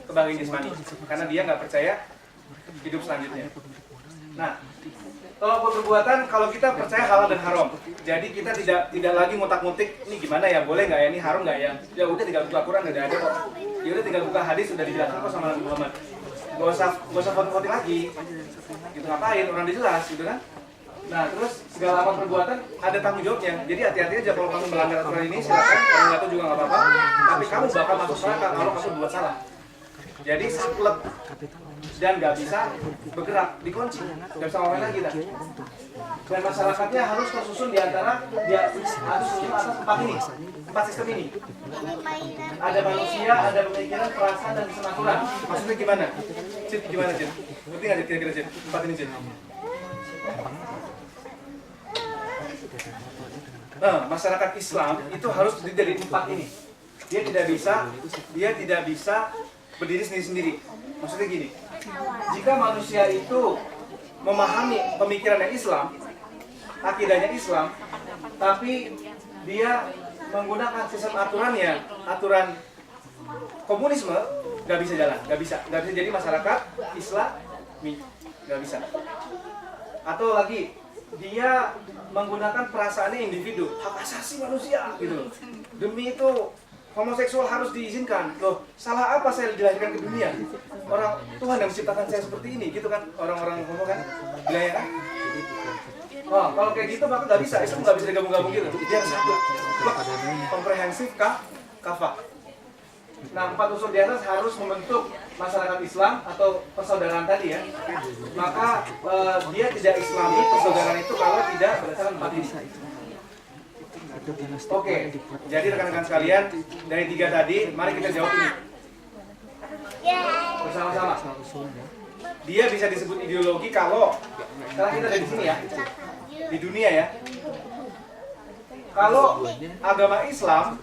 kebahagiaan jasmani. Karena dia nggak percaya hidup selanjutnya. Nah, kalau perbuatan, kalau kita percaya halal dan haram, jadi kita tidak lagi ngutak-ngutik ini gimana ya, boleh nggak ya, ini haram nggak ya? Ya udah tinggal buka Quran, udah ada kok. Ya udah tinggal buka hadis, sudah dijelaskan kok sama Nabi Muhammad. Gak usah foto-foto lagi. Gitu ngapain? Orang dijelas gitu kan? Nah, terus segala amal perbuatan ada tanggung jawabnya. Jadi hati-hati aja kalau kamu melanggar aturan ini, silakan. Orang nggak tahu juga nggak apa-apa. Tapi kamu bakal masuk neraka kalau kamu buat salah. Jadi saklek dan nggak bisa bergerak, dikunci, nggak bisa ngomong lagi dah. Dan masyarakatnya harus tersusun di antara empat sistem ini. Ada manusia, ada pemikiran, perasaan, dan kesenaturan. Maksudnya gimana? Cid, gimana Cid? Ngerti nggak Cid kira-kira Cid? Empat ini Cid. Masyarakat Islam itu harus terdiri dari empat ini. Dia tidak bisa berdiri sendiri-sendiri. Maksudnya gini, jika manusia itu memahami pemikirannya Islam, akidahnya Islam, tapi dia menggunakan sistem aturan komunisme, nggak bisa jalan, nggak bisa jadi masyarakat Islami, nggak bisa. Atau lagi dia menggunakan perasaannya individu, hak asasi manusia, gitu. Demi itu homoseksual harus diizinkan. Loh, salah apa saya dilahirkan ke dunia? Orang Tuhan yang menciptakan saya seperti ini, gitu kan? Orang-orang homo kan, bilangnya kan? Wah, kalau kayak gitu maka nggak bisa, Islam nggak bisa digabung-gabung gitu. Dia harus satu, komprehensif kafah. Nah, empat unsur di atas harus membentuk masyarakat Islam atau persaudaraan tadi ya. Maka dia tidak Islami persaudaraan itu kalau tidak berdasarkan empat ini. Oke, jadi rekan-rekan sekalian, dari tiga tadi, mari kita jawab ini bersama-sama. Dia bisa disebut ideologi kalau sekarang kita ada di sini ya, di dunia ya. Kalau agama Islam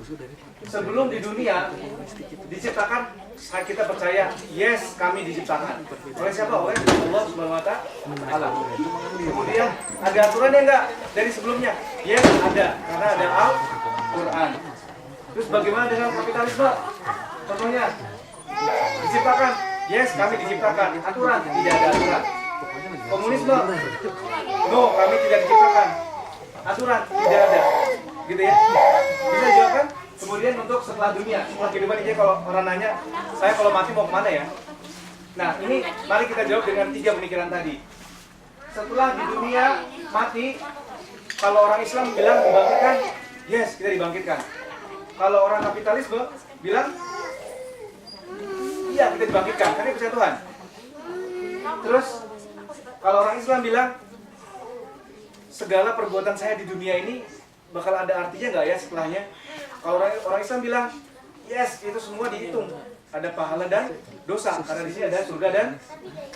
sebelum di dunia diciptakan, kita percaya yes kami diciptakan oleh siapa? Oleh Allah Subhanahu wa Ta'ala. Kemudian ada aturannya enggak dari sebelumnya? Yes ada, karena ada Al-Quran. Terus bagaimana dengan kapitalisme? Contohnya diciptakan, yes kami diciptakan. Aturan, tidak ada aturan. Komunisme, no kami tidak diciptakan. Aturan, tidak ada. Gitu ya. Bisa dijawab kan? Kemudian untuk setelah dunia, setelah kehidupan ini, kalau orang nanya, saya kalau mati mau kemana ya? Nah ini mari kita jawab dengan tiga pemikiran tadi. Setelah di dunia mati, kalau orang Islam bilang dibangkitkan, yes kita dibangkitkan. Kalau orang kapitalisme bilang, iya kita dibangkitkan, karena percaya Tuhan. Terus kalau orang Islam bilang, segala perbuatan saya di dunia ini bakal ada artinya nggak ya setelahnya? Kalau orang Islam bilang, yes itu semua dihitung, ada pahala dan dosa, karena di sini ada surga dan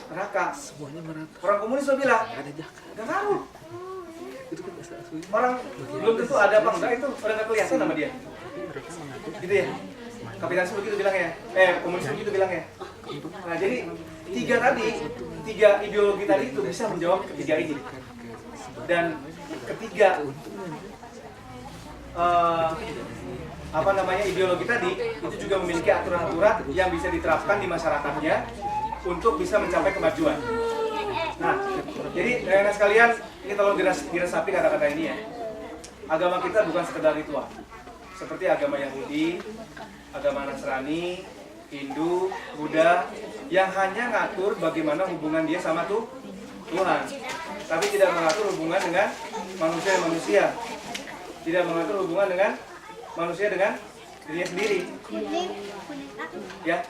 neraka. Orang komunis bilang, nggak ngaruh. Orang belum tentu ada apa enggak, itu udah nggak kelihatan sama dia. Gitu ya. Kapitalisme begitu bilang ya, komunis begitu bilang ya. Nah, jadi tiga ideologi tadi itu bisa menjawab ketiga ini. Dan ketiga ideologi tadi itu juga memiliki aturan-aturan yang bisa diterapkan di masyarakatnya untuk bisa mencapai kemajuan. Nah, jadi rekan sekalian, ini tolong diresapi kata-kata ini ya. Agama kita bukan sekedar ritual. Seperti agama Yahudi, agama Nasrani, Hindu, Buddha, yang hanya ngatur bagaimana hubungan dia sama Tuhan. Tapi tidak mengatur hubungan dengan manusia. Tidak mengatur hubungan dengan manusia dengan dirinya sendiri. Ya,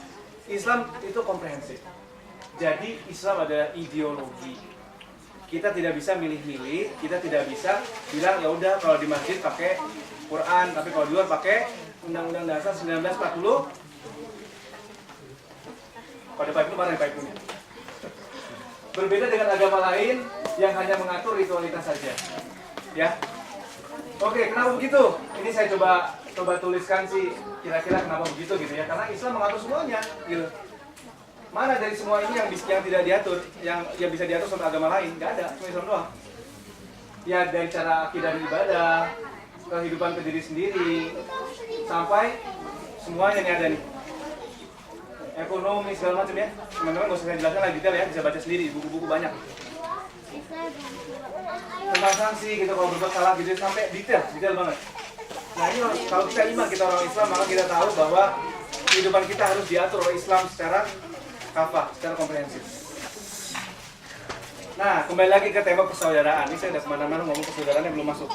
Islam itu komprehensif. Jadi Islam adalah ideologi. Kita tidak bisa milih-milih, kita tidak bisa bilang ya udah kalau di masjid pakai Quran, tapi kalau di luar pakai Undang-Undang Dasar 1940. Pada Pak Ibnu mana Pak Ibnu? Berbeda dengan agama lain yang hanya mengatur ritualitas saja. Ya. Oke, kenapa begitu? Ini saya coba tuliskan sih kira-kira kenapa begitu gitu ya. Karena Islam mengatur semuanya gitu. Mana dari semua ini yang tidak diatur, yang bisa diatur sama agama lain? Nggak ada, cuma Islam doang. Ya dari cara akidah dan ibadah, kehidupan ke diri sendiri, sampai semuanya nih ada nih. Ekonomi segala macam ya. Teman-teman nggak usah saya jelaskan lagi detail ya, bisa baca sendiri, buku-buku banyak. Tentang sanksi gitu kalau berbuat salah gitu sampai detail banget. Nah ini kalau kita iman, kita orang Islam, maka kita tahu bahwa kehidupan kita harus diatur oleh Islam secara kafah, secara komprehensif. Nah, kembali lagi ke tema persaudaraan. Ini saya udah kemana-mana ngomong persaudaraan yang belum masuk.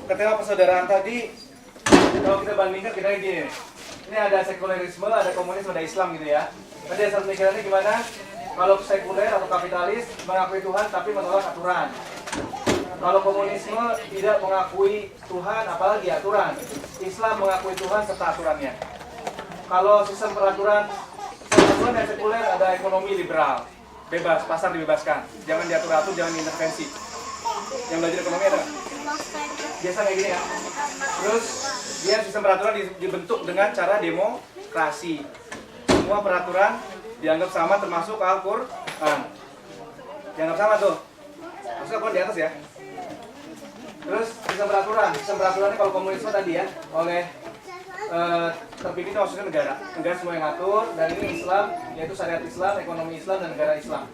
Ke tema persaudaraan tadi, kalau kita bandingkan kita gini. Ini ada sekulerisme, ada komunisme, ada Islam gitu ya. Tadi asal pemikirannya gimana? Kalau sekuler atau kapitalis mengakui Tuhan tapi menolak aturan. Kalau komunisme tidak mengakui Tuhan apalagi aturan. Islam mengakui Tuhan serta aturannya. Kalau sistem peraturan dan sekuler ada ekonomi liberal, bebas, pasar dibebaskan, jangan diatur-atur, jangan diintervensi. Yang belajar ekonomi ada nggak? Biasa kayak gini ya. Terus dia sistem peraturan dibentuk dengan cara demokrasi. Semua peraturan dianggap sama termasuk Al-Quran. Dianggap sama tuh. Maksudnya Al-Quran di atas ya. Terus sistem peraturannya kalau komunisme tadi ya oleh terpilih itu maksudnya negara semua yang ngatur, dan ini Islam, yaitu syariat Islam, ekonomi Islam, dan negara Islam.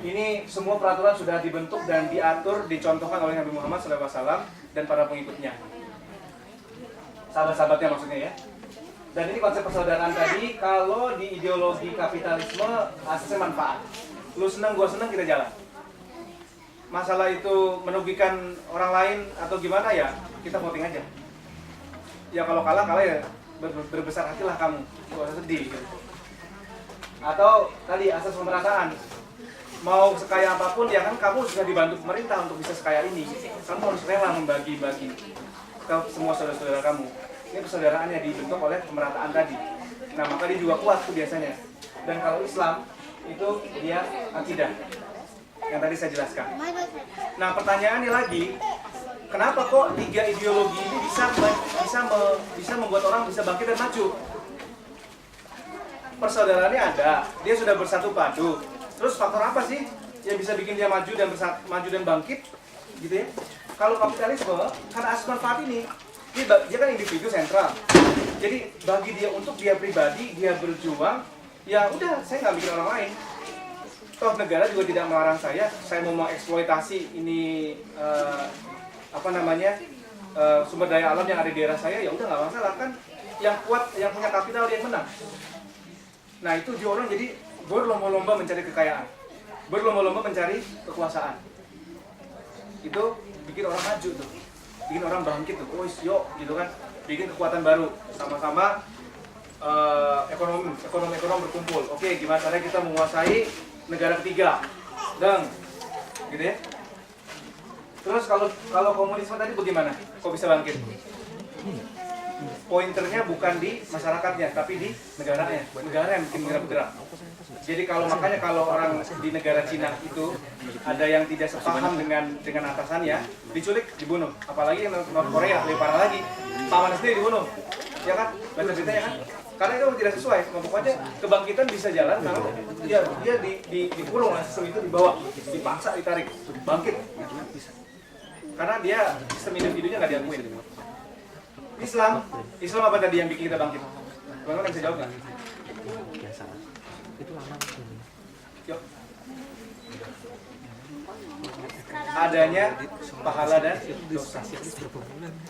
Ini semua peraturan sudah dibentuk dan diatur, dicontohkan oleh Nabi Muhammad SAW dan para pengikutnya, sahabat-sahabatnya maksudnya ya. Dan ini konsep persaudaraan tadi, kalau di ideologi kapitalisme asasnya manfaat. Lu senang, gua senang, kita jalan. Masalah itu merugikan orang lain atau gimana ya, kita voting aja. Ya kalau kalah ya berbesar hatilah kamu, gak usah sedih gitu. Atau tadi asas pemerataan, mau sekaya apapun ya kan kamu sudah dibantu pemerintah untuk bisa sekaya ini, kamu harus rela membagi-bagi ke semua saudara-saudara kamu. Ini persaudaraannya dibentuk oleh pemerataan tadi. Nah maka dia juga kuat tuh biasanya. Dan kalau Islam itu dia akidah yang tadi saya jelaskan. Nah pertanyaannya lagi, kenapa kok tiga ideologi ini bisa membuat orang bisa bangkit dan maju? Persaudaraannya ada, dia sudah bersatu padu. Terus faktor apa sih yang bisa bikin dia maju dan bangkit, gitu ya? Kalau kapitalisme, karena asas manfaat ini, dia kan individu sentral. Jadi bagi dia untuk dia pribadi, dia berjuang, ya udah saya nggak mikir orang lain. Toh negara juga tidak melarang saya mau mengeksploitasi ini sumber daya alam yang ada di daerah saya, ya udah nggak masalah kan. Yang kuat, yang punya kapital dia yang menang. Nah itu orang jadi berlomba-lomba mencari kekayaan, berlomba-lomba mencari kekuasaan. Itu bikin orang maju tuh, bikin orang bangkit tuh, yuk gitu kan, bikin kekuatan baru, sama-sama ekonomi berkumpul. Oke, gimana caranya kita menguasai negara ketiga, gitu ya. Terus kalau komunisme tadi bagaimana? Kok bisa bangkit? Pointernya bukan di masyarakatnya, tapi di negaranya. Negara yang bikin negara bergerak. Jadi makanya kalau orang di negara Cina itu ada yang tidak sepaham dengan atasannya, diculik, dibunuh. Apalagi yang North Korea lebih parah lagi, pamannya sendiri dibunuh, ya kan? Baca beritanya kan? Karena itu tidak sesuai. Pokoknya kebangkitan bisa jalan kalau dia dikurung lah, sistem itu dibawa, dipaksa, ditarik, bangkit. Karena dia sistem individunya nggak diakuin. Islam apa tadi yang bikin kita bangkit? Bagaimana bisa jawab nggak? Yuk. Adanya pahala dan dosa.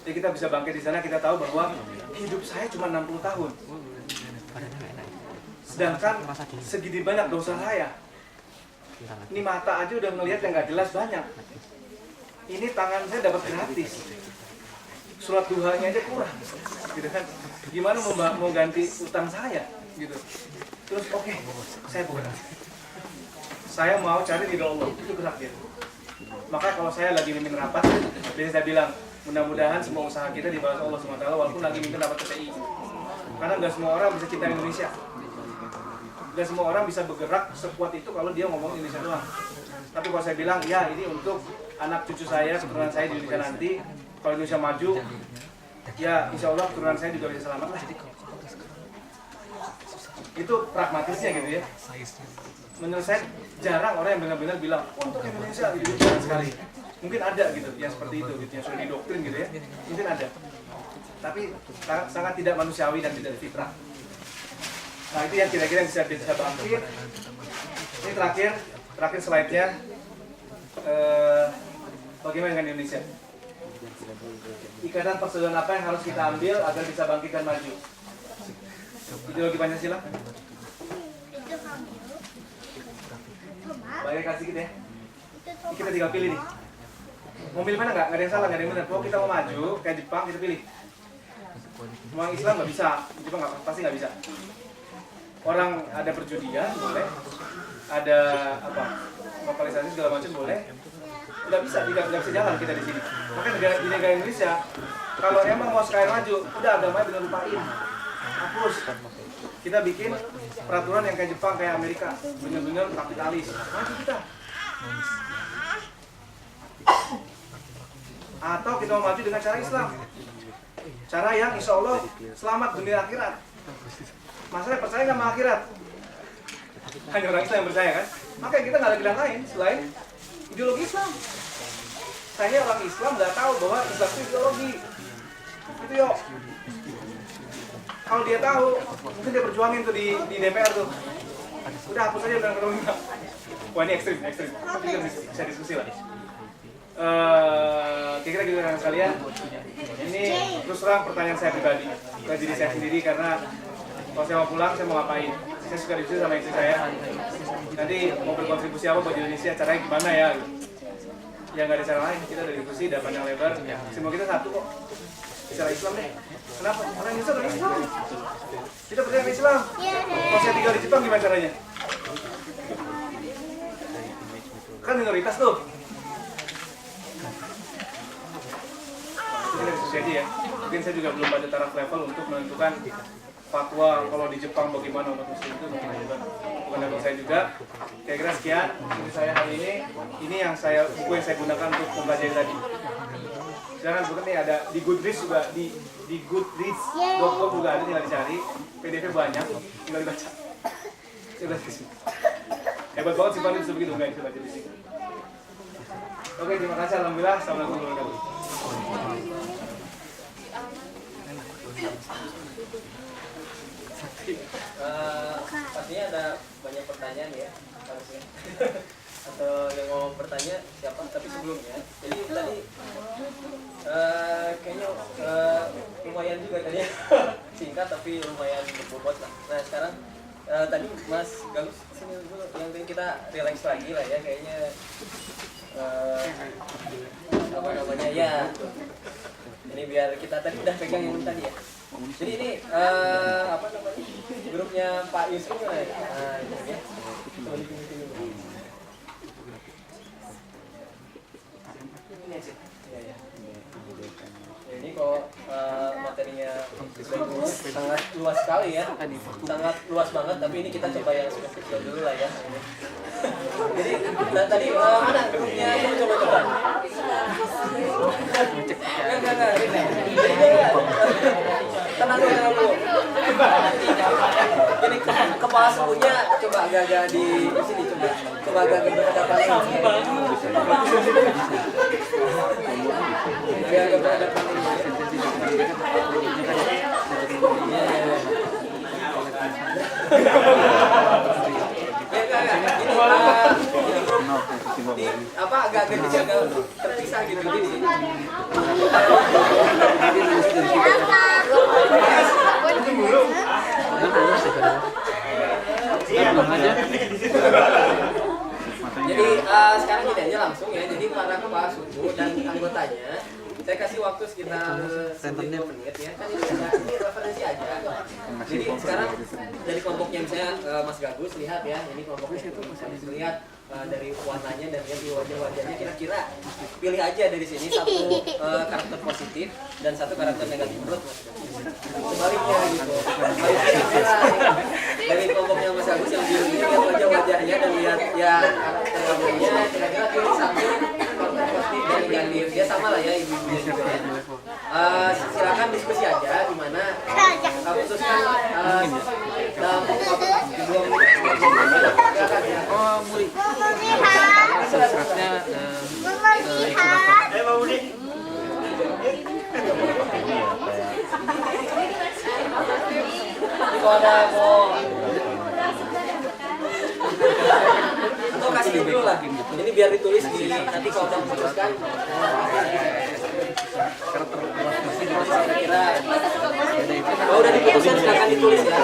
Jadi kita bisa bangkit di sana, kita tahu bahwa hidup saya cuma 60 tahun. Sedangkan segini banyak dosa saya. Ini mata aja udah ngelihat yang nggak jelas banyak. Ini tangan saya dapat gratis. Surat duhanya aja kurang. Gitu kan? Gimana mau ganti utang saya? Gitu. Terus oke, saya bergerak. Saya mau cari ridho Allah. Itu gerak dia. Maka kalau saya lagi mimpin rapat, biasanya saya bilang, mudah-mudahan semua usaha kita dibalas Allah SWT walaupun lagi mimpin rapat PPI. Karena nggak semua orang bisa cinta Indonesia. Nggak semua orang bisa bergerak sekuat itu kalau dia ngomong Indonesia doang. Tapi kalau saya bilang, ya ini untuk anak cucu saya, keturunan saya di Indonesia nanti, kalau Indonesia maju, ya insya Allah keturunan saya juga bisa selamat lah. Itu pragmatisnya gitu ya. Menurut saya jarang orang yang benar-benar bilang untuk Indonesia gitu, jarang sekali. Mungkin ada gitu yang seperti itu gitu, yang sudah didoktrin gitu ya. Mungkin ada. Tapi sangat tidak manusiawi dan tidak fitrah. Nah itu yang kira-kira bisa bangkit. Ini terakhir slide-nya. Bagaimana dengan Indonesia? Ikatan persaudaraan apa yang harus kita ambil agar bisa bangkit dan maju? Ideologi Pancasila? Baik, kasih gitu ya. Ini kita tinggal pilih nih. Mau pilih mana nggak? Nggak ada yang salah, nggak ada yang benar. Kalau kita mau maju kayak Jepang, kita pilih. Orang Islam nggak bisa, Jepang pasti nggak bisa. Orang ada perjudian boleh, ada apa? Lokalisasi segala macam boleh. Nggak bisa, tidak bisa jalan kita di sini. Makanya di negara Indonesia, kalau emang mau sekali maju, udah agamanya benar lupain, hapus. Kita bikin peraturan yang kayak Jepang, kayak Amerika, benar-benar kapitalis. Maju kita. Atau kita mau maju dengan cara Islam, cara yang insya Allah selamat dunia akhirat. Masalah percaya nggak sama akhirat? Hanya orang Islam yang percaya kan? Makanya kita nggak ada pilihan lain selain ideologi Islam. Saya orang Islam nggak tahu bahwa Islam itu ideologi. Itu yuk. Kalau dia tahu, mungkin dia perjuangin tuh di DPR tuh. Udah hapus aja undang undang. Wah ini ekstrim. Kita bisa diskusi lah. Kira-kira gitu kan sekalian. Ini terus terang pertanyaan saya pribadi, bukan diri saya sendiri karena kalau saya mau pulang, saya mau ngapain? Saya suka diskusi sama istri saya. Nanti mau berkontribusi apa buat Indonesia, caranya gimana ya? Ya nggak ada cara lain, kita ada diskusi, ada panjang lebar. Semua kita satu kok. Bicara Islam deh. Kenapa? Orang Indonesia orang Islam. Kita percaya Islam. Kalau saya tinggal di Jepang gimana caranya? Kan minoritas tuh. Itu kita diskusi aja ya. Mungkin saya juga belum pada taraf level untuk menentukan fatwa kalau di Jepang bagaimana umat muslim itu bukan level saya juga. Kira-kira sekian ini saya hari ini yang buku yang saya gunakan untuk mempelajari tadi. Jangan bukan nih ada di Goodreads juga di goodreads.com juga ada, tinggal dicari. PDF banyak, tinggal dibaca. Hebat banget sih Pak, bisa begitu nggak bisa baca di sini. Oke, terima kasih, alhamdulillah. Assalamualaikum warahmatullahi wabarakatuh. Pastinya ada banyak pertanyaan ya harusnya. Atau yang mau bertanya siapa? Tapi sebelumnya, jadi tadi kayaknya lumayan juga tadi singkat tapi lumayan berbobot lah. Nah sekarang tadi Mas Galus sini dulu, yang penting kita relax lagi lah ya kayaknya. Apa namanya ya? Ini biar kita tadi udah pegang yang tadi ya. Jadi ini apa namanya grupnya Pak Yusuf ya. Nah ini ya. Ini kok materinya sangat luas sekali ya, sangat luas banget. Tapi ini kita coba yang spesifik dulu lah ya. Jadi tadi mana grupnya? Coba. Enggak. Tenang dulu. kepala sukunya coba agak-agak di sini coba agak-agak berhadapan ini. Agak-agak berhadapan ini. Ini apa agak-agak dijaga terpisah gitu gini. Jadi sekarang gini aja langsung ya. Jadi para kepala suku dan anggotanya saya kasih waktu sekitar 10 menit ya. Kan ini referensi aja. Jadi sekarang dari kelompoknya misalnya Mas Gagus lihat ya, ini kelompoknya itu bisa dilihat dari warnanya dan lihat di wajah-wajahnya kira-kira pilih aja dari sini satu karakter positif dan satu karakter negatif menurut Mas Gagus. Sebaliknya gitu. Kira-kira dari kelompoknya Mas Gagus yang pilih lihat wajah-wajahnya dan lihat ya karakternya kira-kira pilih satu karakter positif dan negatif. Ya sama lah ya ibu-ibunya juga ya. Silakan diskusi aja gimana putuskan dalam 2 menit. Oh, Muri. Suratnya Kalau ada mau atau kasih dulu lah. Ini biar ditulis di nanti kalau udah memutuskan. Kira kalau udah diputuskan silakan ditulis ya.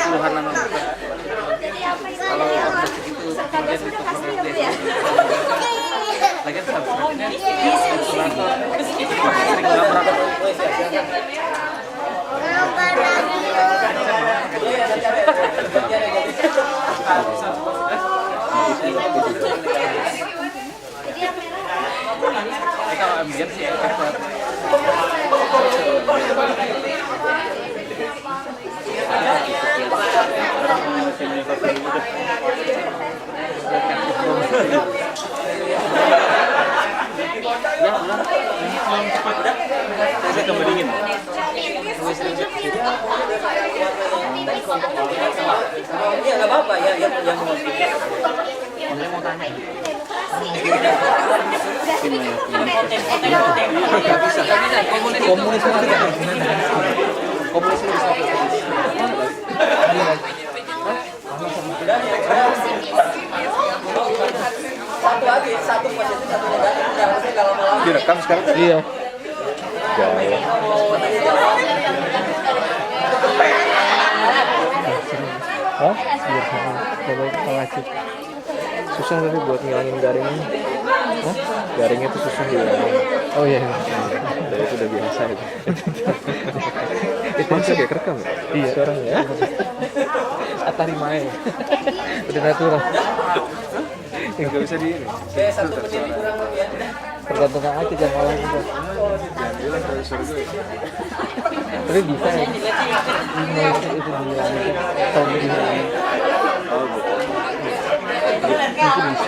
puluhan nama. Kalau segitu kemudian itu lagi subscribe-nya sering nabrak. Kalau ambien sih saya tambah dingin. Ini nggak apa-apa ya, yang mau tanya. Komunis Satu lagi, satu positif, satu negatif. Nggak lama-lama. Direkam sekarang? Iya. Hah? Kalau wajib. Susah tapi buat ngilangin garingnya. Hah? Garingnya tuh susah ngilangin. Oh iya. Ya, itu udah biasa itu. Itu masuk ya kerekam ya? Iya. Sekarang ya. Atari main. Udah natural. Nggak bisa di ini. Kayak 1 menit kurang ya. Tergantung aja jangan malah juga. Jangan dari surga. Tapi bisa ya. Ini itu dihilangin. Tahun dihilangin. Oh betul. Mungkin bisa.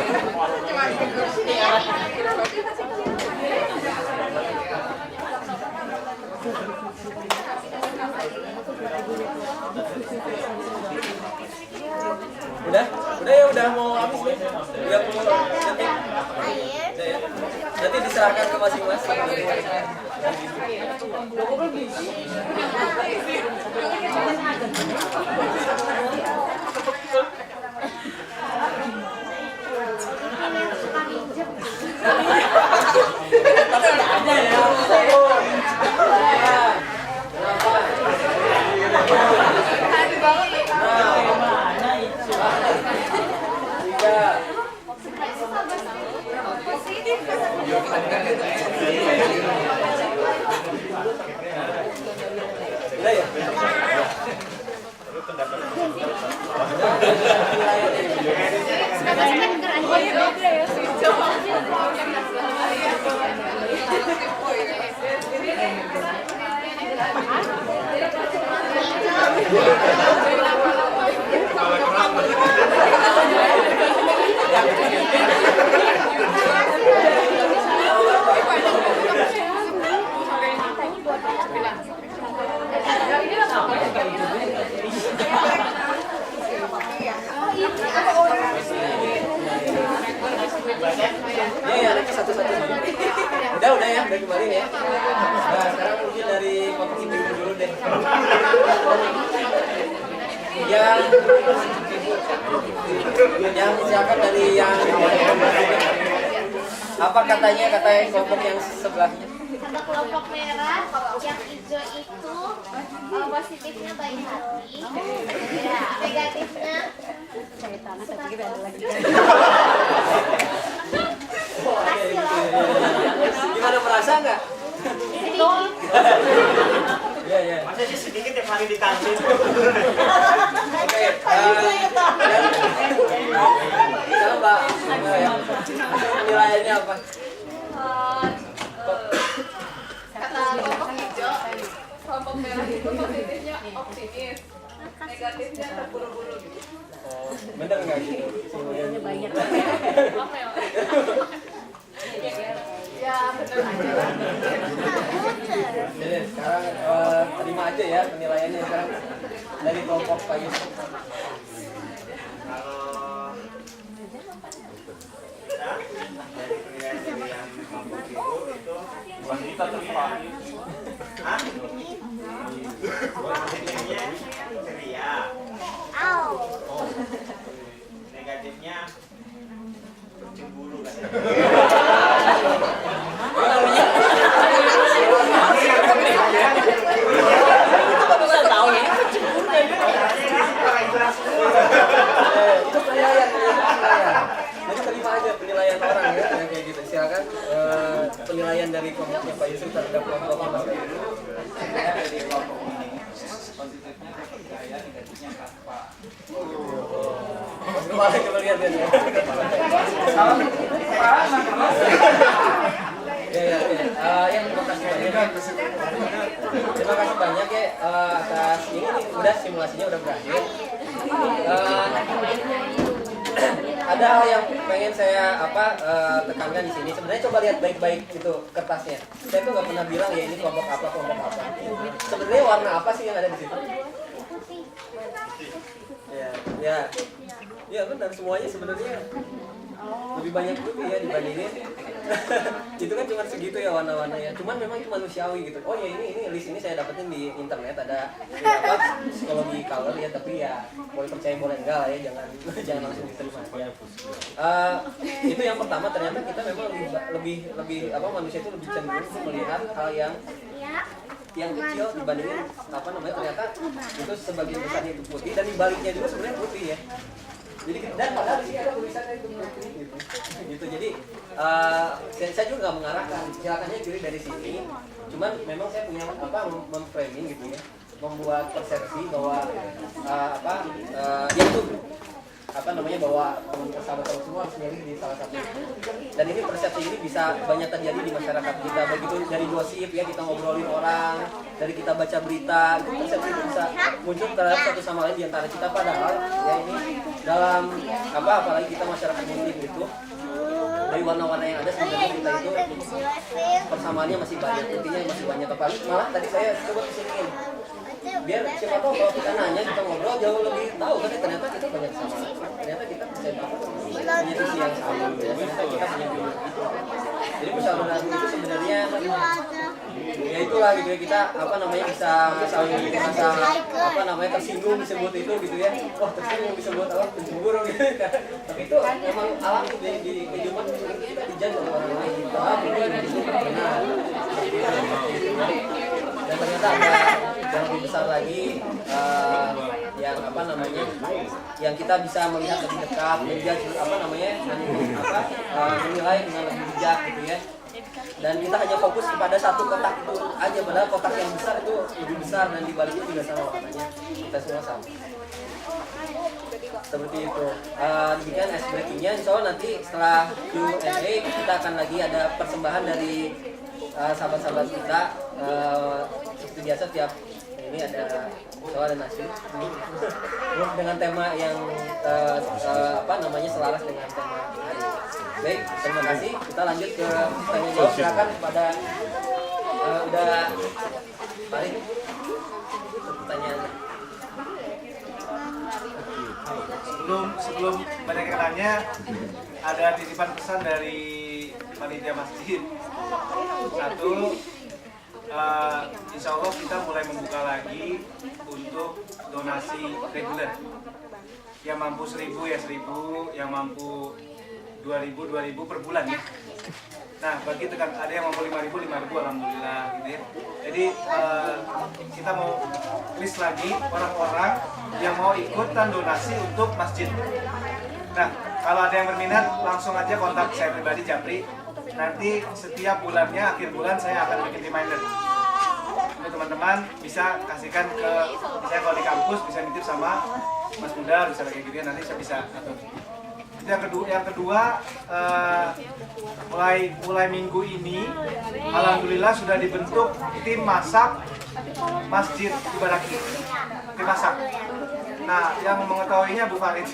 Udah mau habis nih. 30 detik. Udah ya. Nanti diserahkan ke masing-masing. Udah ya? dari kemarin ya. Nah, sekarang mungkin dari kelompok ibu dulu deh. Yang silakan dari yang apa katanya kelompok yang sebelahnya? Kata kelompok merah, yang hijau itu positifnya baik hati, ya, negatifnya Gimana, merasa nggak? Iya. Masa sih sedikit yang hari di kantin. Oke, coba penilaiannya apa? Kata kelompok hijau, kelompok merah itu positifnya optimis, negatifnya terburu-buru gitu. Oh, bener nggak gitu? Semuanya banyak. Apa ya? Ya bener aja. Jadi sekarang terima aja ya penilaiannya sekarang dari kelompok Pak Yusuf. Kalau dari penilaian dari yang kelompok itu Wanita terpaksa. ah, positifnya ceria, negatifnya cemburu kan. Itu penilaian. Jadi terima aja penilaian orang ya yang kayak gitu. Silakan penilaian dari kelompoknya Pak Yusuf terhadap kelompoknya Mas Yusuf. Dari kelompok ini positifnya terpercaya, negatifnya tanpa. Mas kepala coba lihat ya. Ya. Yang terima kasih banyak. Terima kasih banyak ya atas ini udah simulasinya udah berakhir. Ada hal yang pengen saya tekankan di sini. Sebenarnya coba lihat baik-baik itu kertasnya. Saya tuh nggak pernah bilang ya ini kelompok apa. Sebenarnya warna apa sih yang ada di situ? Ya benar, semuanya sebenarnya lebih banyak putih ya dibandingin. Itu kan cuma segitu ya warna-warnanya. Cuman memang itu manusiawi gitu. Oh ya ini list ini saya dapetin di internet ada psikologi color ya, tapi ya boleh percaya boleh enggak lah ya, jangan langsung diterima. Itu yang pertama, ternyata kita memang lebih manusia itu lebih cenderung untuk melihat hal yang kecil dibandingin ternyata itu sebagian besarnya itu putih dan dibaliknya juga sebenarnya putih ya. Jadi dan padahal di sini ada tulisannya itu putih gitu. Jadi saya juga nggak mengarahkan, silakannya curi dari sini. Cuman memang saya punya memframing gitu ya, membuat persepsi bahwa yaitu bahwa sahabat-sahabat semua harus milih di salah satu. Dan ini persepsi ini bisa banyak terjadi di masyarakat kita, begitu dari gosip ya, kita ngobrolin orang, dari kita baca berita, itu persepsi itu bisa muncul terhadap satu sama lain di antara kita, padahal ya ini dalam apalagi kita masyarakat muslim itu dari warna-warna yang ada sebenarnya kita itu persamaannya masih banyak, intinya masih banyak. Apalagi malah tadi saya coba kesiniin biar siapa tahu kalau kita nanya, kita ngobrol jauh lebih tahu kan ternyata kita banyak sama, ternyata kita punya visi yang sama, ternyata kita punya visi. Jadi persaudaraan itu sebenarnya ya itulah gitu ya, kita bisa saling merasa tersinggung disebut itu gitu ya, wah tersinggung disebut pencemburu gitu kan. Tapi itu memang alami di kehidupan kita dijudge oleh orang lain gitu. Benar. Dan ternyata ada yang lebih besar lagi yang kita bisa melihat lebih dekat, menjudge menilai dengan lebih bijak gitu ya. Dan kita hanya fokus kepada satu kotak itu aja, padahal kotak yang besar itu lebih besar dan di baliknya juga sama warnanya, kita semua sama. Seperti itu. Demikian ice breakingnya. Insya Allah nanti setelah Q&A kita akan lagi ada persembahan dari sahabat-sahabat kita. Seperti biasa tiap ini ada soal dan nasi dengan tema yang selaras dengan tema hari ini. Baik, terima kasih. Kita lanjut ke tanya jawab. Silakan kepada udah mari pertanyaan. Sebelum banyak yang nanya, ada titipan pesan dari panitia masjid. Satu, insya Allah kita mulai membuka lagi untuk donasi reguler. Yang mampu 1.000 ya 1.000, yang mampu 2.000 per bulan ya. Nah, bagi tekan ada yang mampu 5.000 alhamdulillah gitu ya. Jadi kita mau list lagi orang-orang yang mau ikutan donasi untuk masjid. Nah, kalau ada yang berminat langsung aja kontak saya pribadi Japri. Nanti setiap bulannya akhir bulan saya akan bikin reminder. Untuk teman-teman bisa kasihkan ke saya kalau di kampus, bisa nitip sama Mas Muda, bisa kayak gitu ya, nanti saya bisa atur. Yang kedua mulai minggu ini alhamdulillah sudah dibentuk tim masak Masjid Ibaraki. Tim masak. Nah, yang mengetahuinya Bu Farid.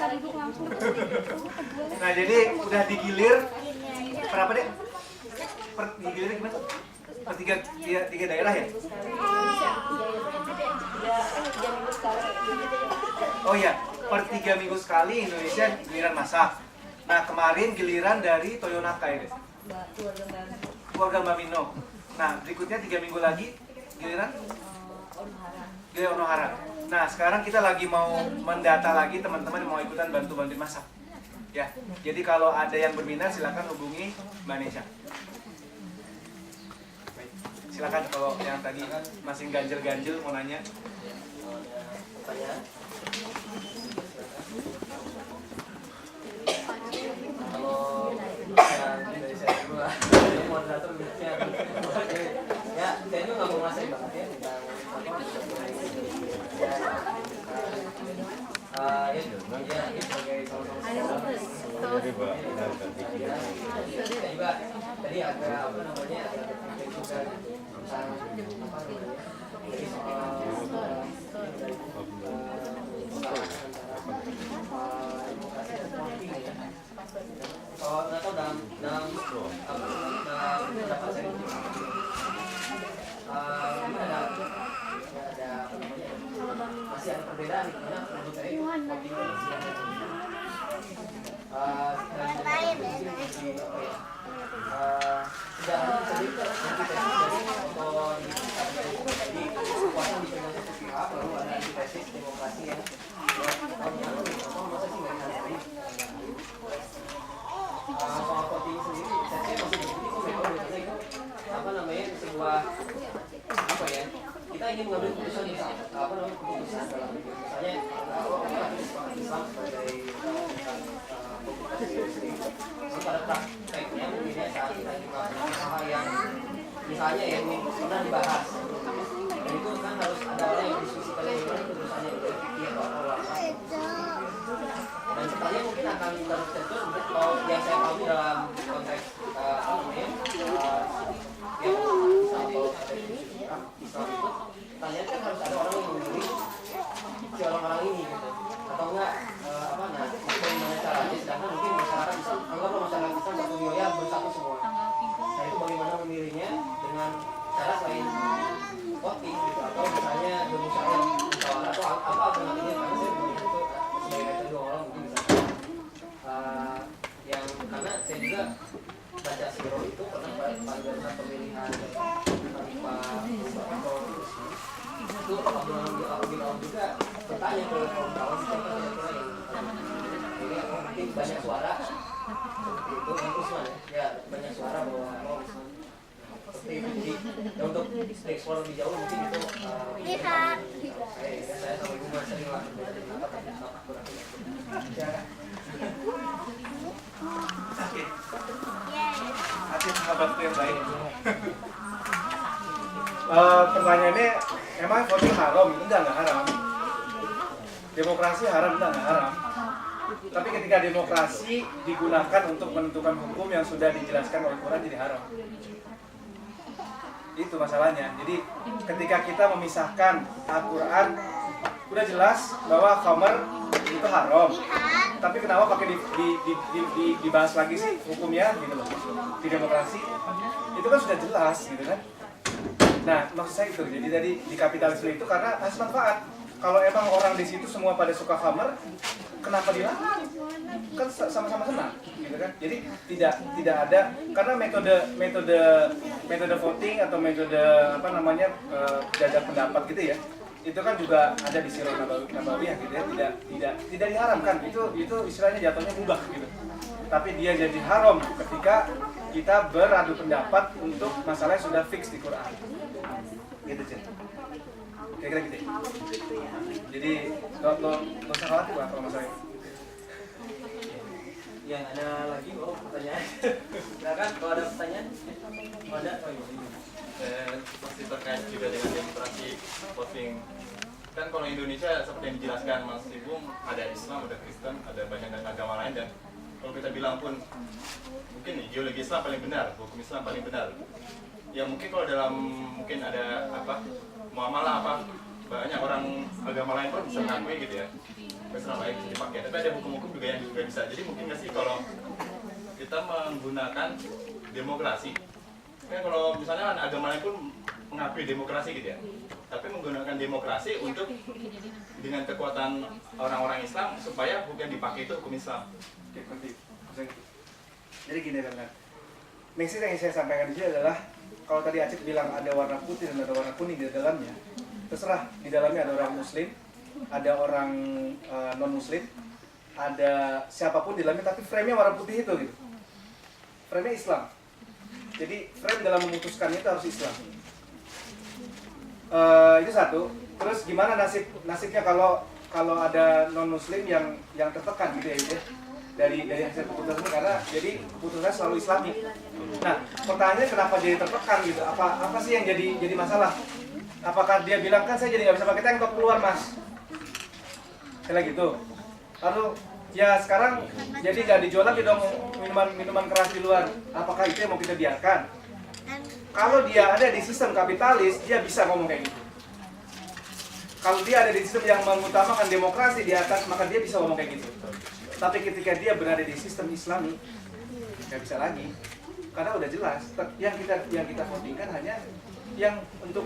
Nah, jadi udah digilir berapa deh? Digilirnya gimana? Per tiga daerah ya? Oh iya, per 3 minggu sekali Indonesia giliran masak. Nah, kemarin giliran dari Toyonaka ya, keluarga Mbak Mino. Nah, berikutnya 3 minggu lagi giliran Onohara. Nah, sekarang kita lagi mau mendata lagi teman-teman yang mau ikutan bantu-bantuin masak. Ya, jadi kalau ada yang berminat silakan hubungi Mbak Nesha. Silakan kalau yang tadi masih ganjel-ganjel mau nanya. Kalau dari saya dulu lah, jadi moderator minutnya ya, saya juga nggak mau ngasih banget ya tentang ya sebagai sama-sama saya juga tadi agak apa namanya agak juga tentang apa namanya jadi soal demokrasi dan politik ya. Kalau nggak tahu dalam pendapat saya ini ada apa namanya masih ada perbedaan karena menurut saya politik tidak hanya sendiri jadi kekuatan dipegang satu pihak lalu ada antitesis demokrasi yang masa sih nggak dihargai soal voting sendiri saya masih begini kok memang karena itu apa namanya sebuah apa ya kita ingin mengambil keputusan apa namanya keputusan dalam misalnya Islam sebagai pada prakteknya mungkin ya saat kita hal yang misalnya yang pernah dibahas dan itu kan harus ada orang yang diskusikan bagaimana keputusannya berpikir atau dan setelahnya mungkin akan tercetus kalau yang saya tahu dalam konteks apa namanya Islam itu tanya kan harus ada orang yang memilih si orang-orang ini gitu atau enggak apa nah bagaimana caranya sedangkan mungkin masyarakat bisa anggaplah masyarakat bisa satu wilayah bersatu semua nah itu bagaimana memilihnya dengan cara selain voting gitu atau misalnya bermusyawarah atau apa alternatifnya karena saya memilih itu sebagai kedua orang mungkin bisa yang karena saya juga baca siro itu pernah pada saat pemilihan itu Abdul juga bertanya ke kawan siapa kira-kira yang ini mungkin banyak suara seperti itu kan Usman ya banyak suara bahwa Usman seperti itu untuk eksplor lebih jauh mungkin itu lihat saya sama ibu masih sering lah berbeda pendapat tapi kurang ya Oke, sahabatku yang baik. Pertanyaannya, emang voting haram? Enggak haram. Demokrasi haram? Enggak haram. Tapi ketika demokrasi digunakan untuk menentukan hukum yang sudah dijelaskan oleh Quran jadi haram. Itu masalahnya. Jadi ketika kita memisahkan Al-Quran, udah jelas bahwa khamar itu haram. Tapi kenapa pakai dibahas lagi sih hukumnya gitu loh di demokrasi itu kan sudah jelas gitu kan. Nah maksud saya itu jadi tadi di kapitalisme itu karena asas manfaat. Kalau emang orang di situ semua pada suka khamar, kenapa dilarang? kan sama-sama senang, gitu kan? Jadi tidak ada karena metode voting atau metode apa namanya jajak pendapat gitu ya, itu kan juga ada di Sirah Nabawiyah gitu ya, tidak diharamkan, itu istilahnya jatuhnya mubah gitu. Tapi dia jadi haram ketika kita beradu pendapat untuk masalah yang sudah fix di Quran. Gitu sih. Kira-kira gitu. Jadi nggak usah khawatir lah kalau masalah itu. Yang ada lagi pertanyaan. Silakan kalau ada pertanyaan. Ada. Oh iya. Masih terkait juga dengan demokrasi voting. Kan kalau Indonesia seperti yang dijelaskan Mas Ibu, ada Islam, ada Kristen, ada banyak agama lain, dan kalau kita bilang pun mungkin ideologi Islam paling benar, hukum Islam paling benar. Ya mungkin kalau dalam mungkin ada apa muamalah apa banyak orang agama lain pun bisa mengakui gitu ya. Islam baik bisa dipakai. Tapi ada hukum-hukum juga yang juga bisa. Jadi mungkin nggak sih kalau kita menggunakan demokrasi? Kan kalau misalnya agama lain pun mengakui demokrasi gitu ya. Tapi menggunakan demokrasi untuk dengan kekuatan orang-orang Islam supaya hukum yang dipakai itu hukum Islam. Oke, nanti. Jadi gini kan. Message yang saya sampaikan di sini adalah kalau tadi Acik bilang ada warna putih dan ada warna kuning di dalamnya, terserah di dalamnya ada orang Muslim, ada orang non Muslim, ada siapapun di dalamnya, tapi frame-nya warna putih itu gitu. Frame-nya Islam. Jadi frame dalam memutuskannya itu harus Islam. Itu satu. Terus gimana nasibnya kalau ada non Muslim yang tertekan gitu ya? Dari hasil keputusan ini, karena jadi keputusannya selalu Islami. Nah, pertanyaannya kenapa jadi tertekan gitu? Apa sih yang jadi masalah? Apakah dia bilang kan saya jadi nggak bisa pakai tank top keluar mas? Kayak gitu. Lalu ya sekarang jadi nggak dijual lagi dong minuman keras di luar. Apakah itu yang mau kita biarkan? Kalau dia ada di sistem kapitalis, dia bisa ngomong kayak gitu. Kalau dia ada di sistem yang mengutamakan demokrasi di atas, maka dia bisa ngomong kayak gitu. Tapi ketika dia berada di sistem Islami, nggak bisa lagi, karena udah jelas. Yang kita votingkan hanya yang untuk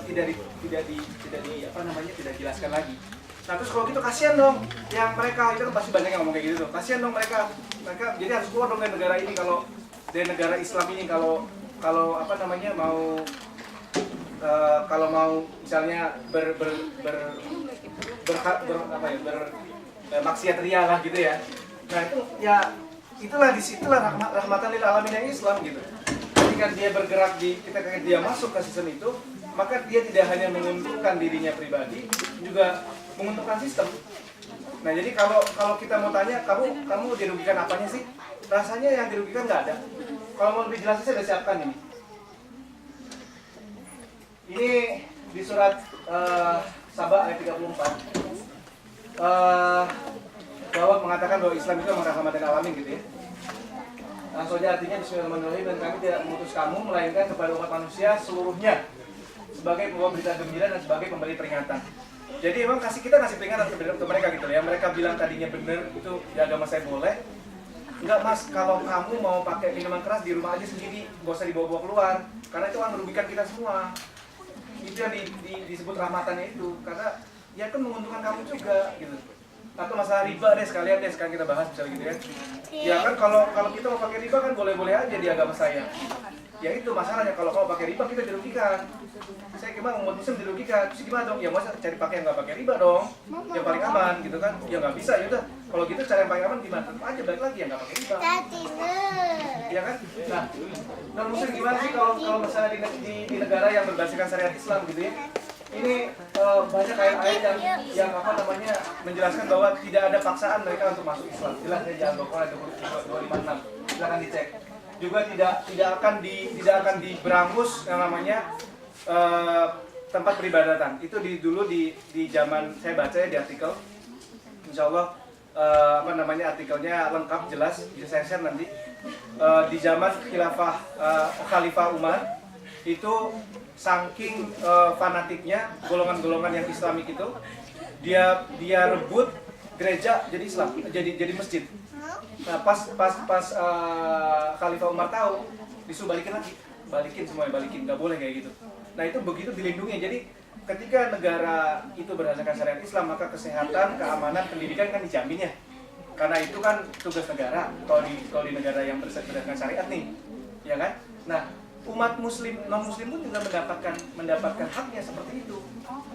tidak dijelaskan lagi. Nah terus kalau gitu kasihan dong, yang mereka itu kan pasti banyak yang ngomong kayak gitu tuh. Kasihan dong mereka jadi harus keluar dong dari negara ini, kalau dari negara Islam ini kalau apa namanya mau kalau mau misalnya maksiat ria lah gitu ya. Nah itu ya itulah disitulah rahmatan lil alamin Islam gitu. Ketika dia bergerak ketika dia masuk ke sistem itu, maka dia tidak hanya menguntungkan dirinya pribadi, juga menguntungkan sistem. Nah jadi kalau kita mau tanya kamu dirugikan apanya sih? Rasanya yang dirugikan nggak ada. Kalau mau lebih jelasnya saya sudah siapkan ini. Ini di surat Saba ayat 34. Bahwa mengatakan bahwa Islam itu memang rahmatan alamin gitu ya. Langsung aja artinya Bismillahirrahmanirrahim, dan kami tidak mengutus kamu melainkan kepada umat manusia seluruhnya sebagai pembawa berita gembira dan sebagai pemberi peringatan. Jadi memang kita ngasih peringatan ke mereka gitu ya. Mereka bilang tadinya benar itu di agama saya boleh. Enggak mas, kalau kamu mau pakai minuman keras di rumah aja sendiri, gak usah dibawa-bawa keluar, karena itu akan merugikan kita semua. Itu yang disebut rahmatannya itu, karena ya kan menguntungkan kamu juga gitu. Atau masalah riba sekarang kita bahas misalnya gitu ya. Ya kan kalau kita mau pakai riba kan boleh-boleh aja di agama saya. Ya itu masalahnya, kalau pakai riba kita dirugikan. Saya gimana umat Muslim dirugikan, terus gimana dong? Ya masa cari pakai yang nggak pakai riba dong, yang paling aman gitu kan? Ya nggak bisa, ya udah. Kalau gitu cara yang paling aman gimana? Tetap aja balik lagi yang nggak pakai riba. Ya kan? Nah, non Muslim gimana sih kalau misalnya di negara yang berbasiskan syariat Islam gitu ya? Ini banyak ayat-ayat yang apa namanya menjelaskan bahwa tidak ada paksaan mereka untuk masuk Islam. Jelas ya, di Al-Baqarah 256. Silakan dicek. Juga tidak akan diberangus yang namanya tempat peribadatan. Itu dulu di zaman saya baca ya di artikel. Insya Allah apa namanya artikelnya lengkap jelas, bisa saya share nanti. Di zaman Khalifah Umar itu saking fanatiknya golongan-golongan yang Islamik itu, dia rebut gereja jadi Islam, jadi masjid. Nah pas Khalifah Umar tahu, disuruh balikin semuanya, nggak boleh kayak gitu. Nah itu begitu dilindungi. Jadi ketika negara itu berdasarkan syariat Islam, maka kesehatan, keamanan, pendidikan kan dijamin ya. Karena itu kan tugas negara. Kalau di negara yang berdasarkan syariat nih, ya kan? Nah, umat muslim, non muslim pun juga mendapatkan haknya seperti itu.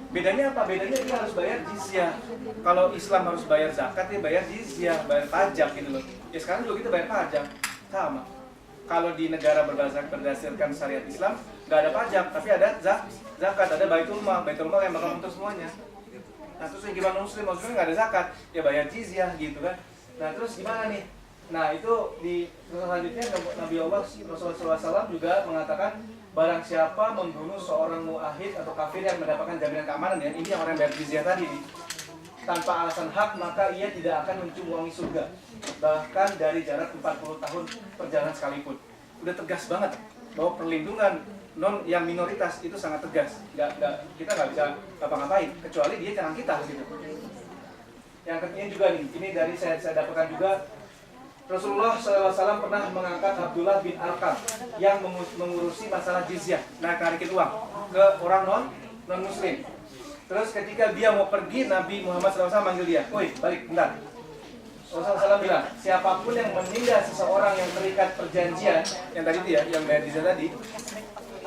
Bedanya apa? Bedanya dia harus bayar jizyah. Kalau Islam harus bayar zakat, dia bayar jizyah, bayar pajak gitu loh. Ya sekarang juga kita bayar pajak, sama. Kalau di negara berdasarkan syariat Islam, nggak ada pajak, tapi ada zakat, ada baitul mal yang bakal untuk semuanya. Nah terus yang gimana muslim nggak ada zakat, ya bayar jizyah gitu kan. Nah terus gimana nih? Nah itu di selanjutnya Nabi Allah Rasulullah SAW juga mengatakan barang siapa membunuh seorang muahid atau kafir yang mendapatkan jaminan keamanan, ya ini yang orang bayar jizyah tadi nih, tanpa alasan hak, maka ia tidak akan mencumbuangi surga, bahkan dari jarak 40 tahun perjalanan sekalipun. Udah tegas banget bahwa perlindungan yang minoritas itu sangat tegas. Kita nggak bisa ngapa-ngapain kecuali dia nyerang kita gitu. Yang ketiga juga nih, ini dari saya dapatkan juga, Rasulullah SAW pernah mengangkat Abdullah bin Arqam yang mengurusi masalah jizyah, narikin uang ke orang non muslim. Terus ketika dia mau pergi, Nabi Muhammad SAW manggil dia, "Woi, balik bentar." Rasulullah SAW bilang, siapapun yang menindas seseorang yang terikat perjanjian, yang tadi itu ya, yang bayar jizyah tadi,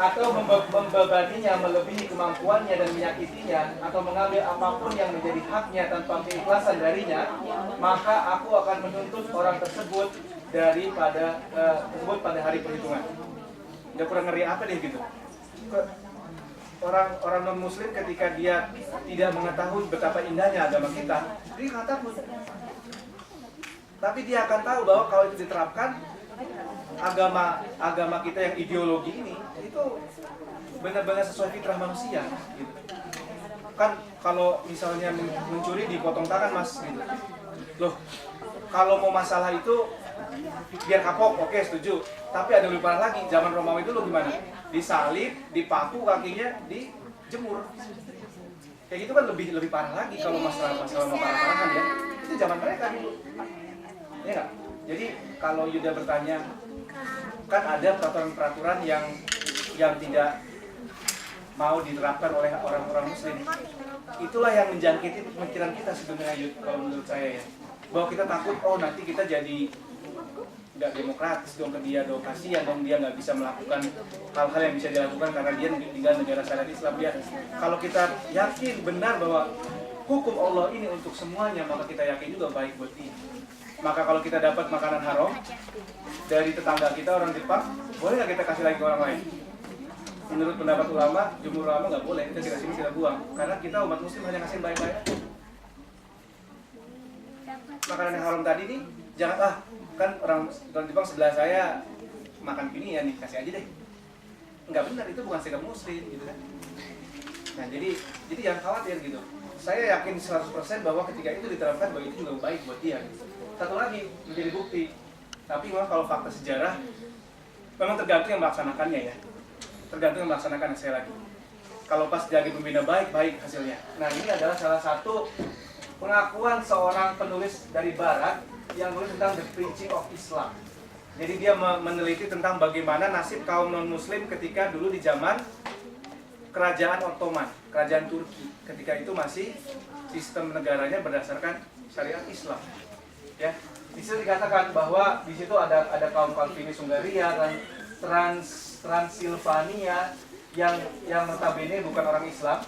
atau membebaninya melebihi kemampuannya dan menyakitinya, atau mengambil apapun yang menjadi haknya tanpa keikhlasan darinya, maka aku akan menuntut orang tersebut pada hari perhitungan. Udah kurang ngeri apa deh gitu. Orang non muslim ketika dia tidak mengetahui betapa indahnya agama kita, dia nggak takut. Tapi dia akan tahu bahwa kalau itu diterapkan, agama kita yang ideologi ini itu benar-benar sesuai fitrah manusia gitu. Kan kalau misalnya mencuri dipotong tangan mas gitu. Loh, kalau mau masalah itu biar kapok, oke setuju. Tapi ada lebih parah lagi, zaman Romawi dulu gimana? Disalib, dipaku kakinya, dijemur. Kayak gitu kan lebih parah lagi kalau masalah mau parah-parahan ya. Itu zaman mereka dulu. Ya enggak? Jadi kalau Yuda bertanya, kan ada peraturan-peraturan yang tidak mau diterapkan oleh orang-orang muslim. Itulah yang menjangkiti pemikiran kita sebenarnya, Yud, kalau menurut saya ya. Bahwa kita takut, oh nanti kita jadi nggak demokratis dong ke dia, dong kasihan dong dia nggak bisa melakukan hal-hal yang bisa dilakukan karena dia tinggal negara syariat Islam. Ya, kalau kita yakin benar bahwa hukum Allah ini untuk semuanya, maka kita yakin juga baik buat dia. Maka kalau kita dapat makanan haram dari tetangga kita orang Jepang, boleh nggak kita kasih lagi ke orang lain? Menurut pendapat ulama, jumhur ulama nggak boleh, kita tidak sini kita buang, karena kita umat muslim hanya kasih baik-baik. Makanan yang haram tadi nih, jangan kan orang Jepang sebelah saya makan gini ya nih, kasih aja deh. Nggak benar, itu bukan sikap muslim gitu kan. Nah jadi jangan khawatir gitu. Saya yakin 100% bahwa ketika itu diterapkan bahwa itu juga baik buat dia. Satu lagi menjadi bukti, tapi memang kalau fakta sejarah memang tergantung yang melaksanakannya ya, tergantung yang melaksanakan saya lagi. Kalau pas jadi pembina baik hasilnya. Nah ini adalah salah satu pengakuan seorang penulis dari Barat yang menulis tentang The Preaching of Islam. Jadi dia meneliti tentang bagaimana nasib kaum non Muslim ketika dulu di zaman kerajaan Ottoman, kerajaan Turki. Ketika itu masih sistem negaranya berdasarkan syariat Islam. Ya, di situ dikatakan bahwa di situ ada kaum Calvinis Hungaria dan Transilvania yang notabene bukan orang Islam.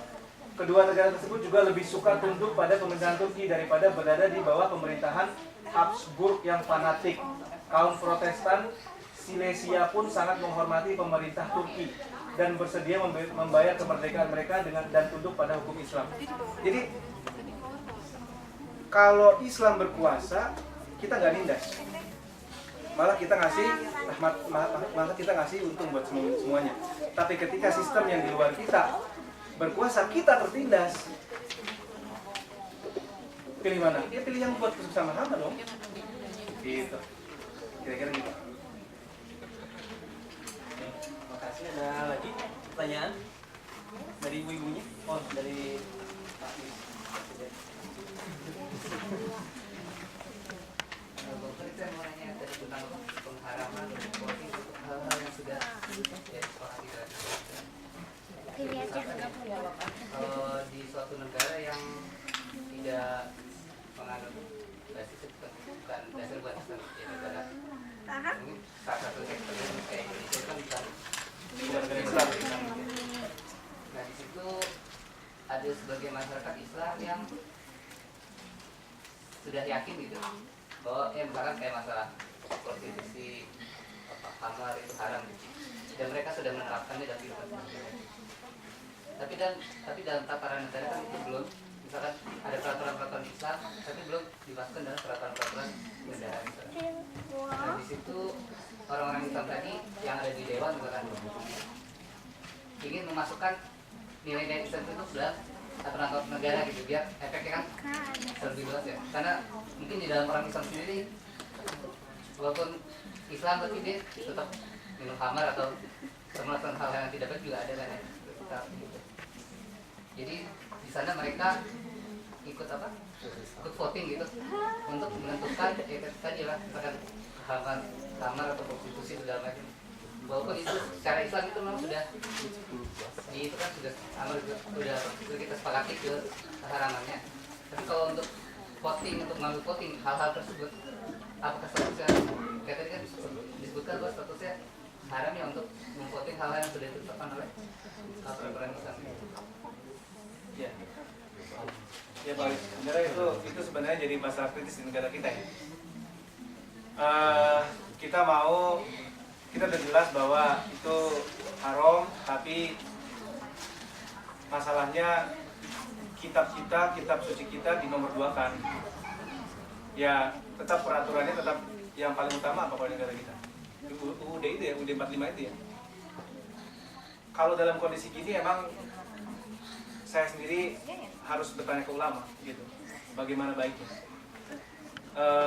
Kedua negara tersebut juga lebih suka tunduk pada pemerintahan Turki daripada berada di bawah pemerintahan Habsburg yang fanatik. Kaum Protestan Silesia pun sangat menghormati pemerintah Turki dan bersedia membayar kemerdekaan mereka dan tunduk pada hukum Islam. Jadi kalau Islam berkuasa, kita nggak nindas, malah kita ngasih rahmat, malah kita ngasih untung buat semuanya. Tapi ketika sistem yang di luar kita berkuasa, kita tertindas. Pilih mana? Ya pilih yang buat bersama-sama dong. Gitu. Kira-kira gitu. Makasih. Ada lagi pertanyaan dari ibu-ibunya? Oh, dari Pak Yus. Saya mau nanya tadi tentang pengharaman voting untuk hal-hal yang sudah sekolah tidak kalau di suatu negara yang tidak menganut basisnya bukan dasar buat ya negara. Mungkin salah satu sektor kayak Indonesia itu kan bukan Islam. Nah di situ ada sebagian masyarakat Islam yang sudah yakin gitu bahwa misalkan kayak masalah prostitusi, khamar itu haram gitu. Dan mereka sudah menerapkannya dalam kehidupan sehari-hari. Tapi dalam tataran negara kan itu belum, misalkan ada peraturan-peraturan Islam, tapi belum dimasukkan dalam peraturan-peraturan negara misalkan. Nah di situ orang-orang Islam tadi yang ada di dewan misalkan ingin memasukkan nilai-nilai Islam itu dalam aturan negara gitu, biar efeknya kan lebih luas ya. Karena mungkin di dalam orang Islam sendiri, walaupun Islam tapi dia tetap minum khamar atau melakukan hal yang tidak baik juga ada kan ya. Gitu. Jadi di sana mereka ikut apa? Ikut voting gitu untuk menentukan tadi lah misalkan khamar atau prostitusi segala macam. Walaupun itu secara Islam itu memang sudah itu kan sudah sudah kita sepakati ke keharamannya. Tapi kalau untuk voting, untuk mengambil voting hal-hal tersebut, apakah statusnya kayak tadi kan disebutkan bahwa statusnya haram ya untuk memvoting hal-hal yang sudah ditetapkan oleh peraturan Islam. Ya, ya Pak. Sebenarnya itu sebenarnya jadi masalah kritis di negara kita ya. Kita udah jelas bahwa itu haram, tapi masalahnya kitab suci kita dinomorduakan. Ya, tetap peraturannya tetap yang paling utama apa pada negara kita. UUD itu ya, UUD 45 itu ya. Kalau dalam kondisi gini emang saya sendiri harus bertanya ke ulama gitu, bagaimana baiknya.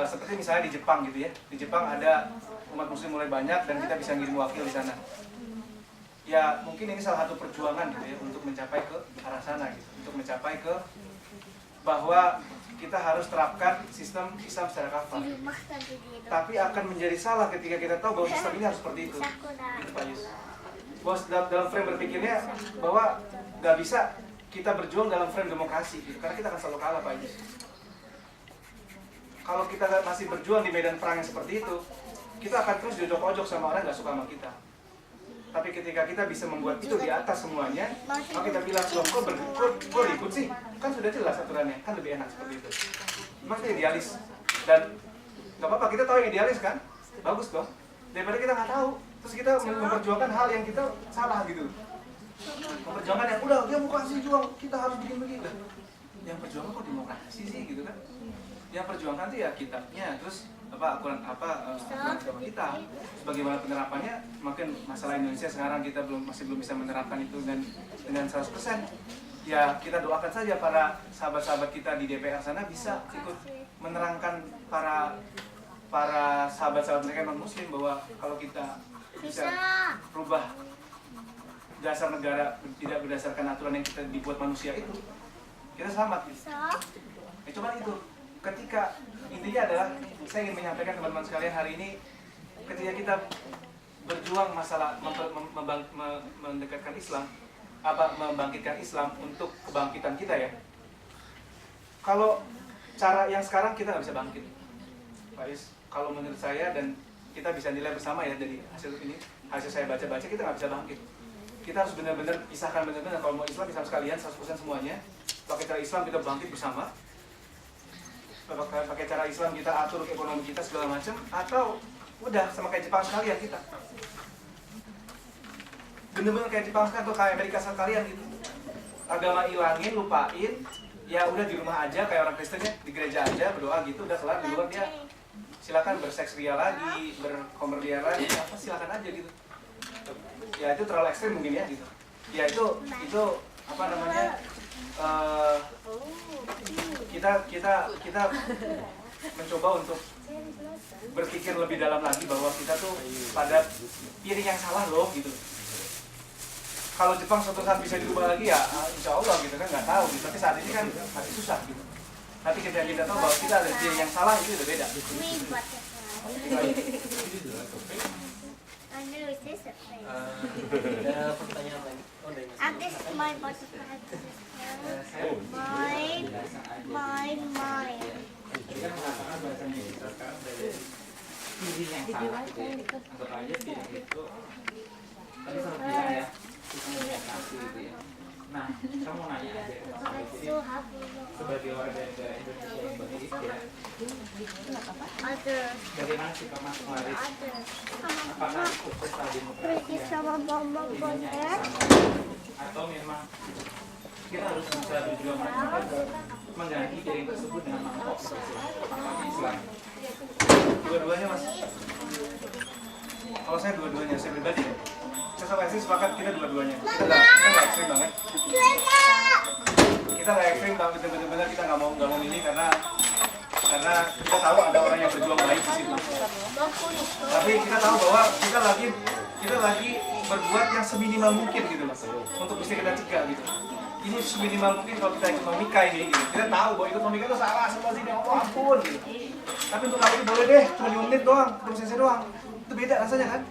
Seperti misalnya di Jepang gitu ya, di Jepang ada umat muslim mulai banyak dan kita bisa ngirim wakil di sana. Ya mungkin ini salah satu perjuangan gitu ya untuk mencapai ke arah sana gitu, untuk mencapai ke bahwa kita harus terapkan sistem Islam secara kafah. Tapi akan menjadi salah ketika kita tahu bahwa sistem ini harus seperti itu. Gitu Pak Yus. Bahwa dalam frame berpikirnya bahwa nggak bisa kita berjuang dalam frame demokrasi gitu, karena kita akan selalu kalah Pak Yus. Kalau kita masih berjuang di medan perang yang seperti itu, kita akan terus diojok-ojok sama orang nggak suka sama kita. Tapi ketika kita bisa membuat itu di atas semuanya, maka kita bilang, loh kok ribut sih? Kan sudah jelas aturannya, kan lebih enak seperti itu. Memang itu idealis. Dan nggak apa-apa, kita tahu yang idealis kan? Bagus dong. Daripada kita nggak tahu, terus kita memperjuangkan hal yang kita salah gitu. Memperjuangkan yang udah demokrasi juang, kita harus bikin begitu. Yang perjuangan kok demokrasi sih gitu kan? Yang perjuangkan tuh ya kitabnya, terus aturan agama kita. Bagaimana penerapannya? Makin masalah Indonesia sekarang kita masih belum bisa menerapkan itu dengan 100%. Ya kita doakan saja para sahabat-sahabat kita di DPR sana bisa ikut menerangkan para sahabat-sahabat mereka non muslim bahwa kalau kita bisa rubah dasar negara tidak berdasarkan aturan yang kita dibuat manusia itu, kita selamat gitu. Ya cuma itu. Ketika intinya adalah saya ingin menyampaikan teman-teman sekalian hari ini, ketika kita berjuang masalah mendekatkan Islam, membangkitkan Islam untuk kebangkitan kita ya. Kalau cara yang sekarang kita nggak bisa bangkit, Pak Is. Kalau menurut saya dan kita bisa nilai bersama ya dari hasil saya baca-baca, kita nggak bisa bangkit. Kita harus benar-benar pisahkan benar-benar kalau mau Islam sekalian 100% semuanya. Pakai cara Islam kita bangkit bersama. Pakai cara Islam kita atur ekonomi kita segala macam, atau udah sama kayak Jepang sekalian kita bener-bener kayak Jepang sekalian atau kayak Amerika sekalian gitu, agama ilangin, lupain, ya udah di rumah aja kayak orang Kristennya, di gereja aja berdoa gitu, udah kelar. Di luar dia silakan berseks ria lagi, berkomer ria lagi, apa silakan aja gitu. Ya itu terlalu ekstrim mungkin ya gitu. Ya itu apa namanya, kita mencoba untuk berpikir lebih dalam lagi bahwa kita tuh pada piring yang salah loh gitu. Kalau Jepang suatu saat bisa dirubah lagi ya insya Allah gitu kan, nggak tahu gitu. Tapi saat ini kan masih susah gitu. Tapi ketika kita tahu bahwa kita ada piring yang salah, itu udah beda. Ada pertanyaan lain? This is my butterfly. Mine. salah gitu ya. Anggap aja piring itu tadi sama bilang ya, kita investasi gitu ya. Nah, saya mau nanya aja ke Mas Arif. Jadi sebagai warga negara Indonesia yang baik ya, bagaimana sikap Mas Arif? Apakah ikut pesta demokrasi yang atau memang kita harus bisa berjuang mengganti piring tersebut dengan mangkok Islam? Dua-duanya Mas. Kalau saya dua-duanya, saya pribadi ya. Saya sama Esi sepakat kita dua-duanya. Kita nggak ekstrim banget. Kita nggak ekstrim, tapi benar-benar kita nggak mau ini karena kita tahu ada orang yang berjuang baik di situ. Tapi kita tahu bahwa kita lagi berbuat yang seminimal mungkin gitu Mas, untuk bisa kita cegah gitu. Ini seminimal mungkin kalau kita ikut Nomika ini gitu. Kita tahu bahwa ikut Nomika itu salah semua sini, Allah ampun gitu. Tapi untuk kali ini boleh deh, cuma 5 menit doang, terus selesai doang. Itu beda rasanya kan?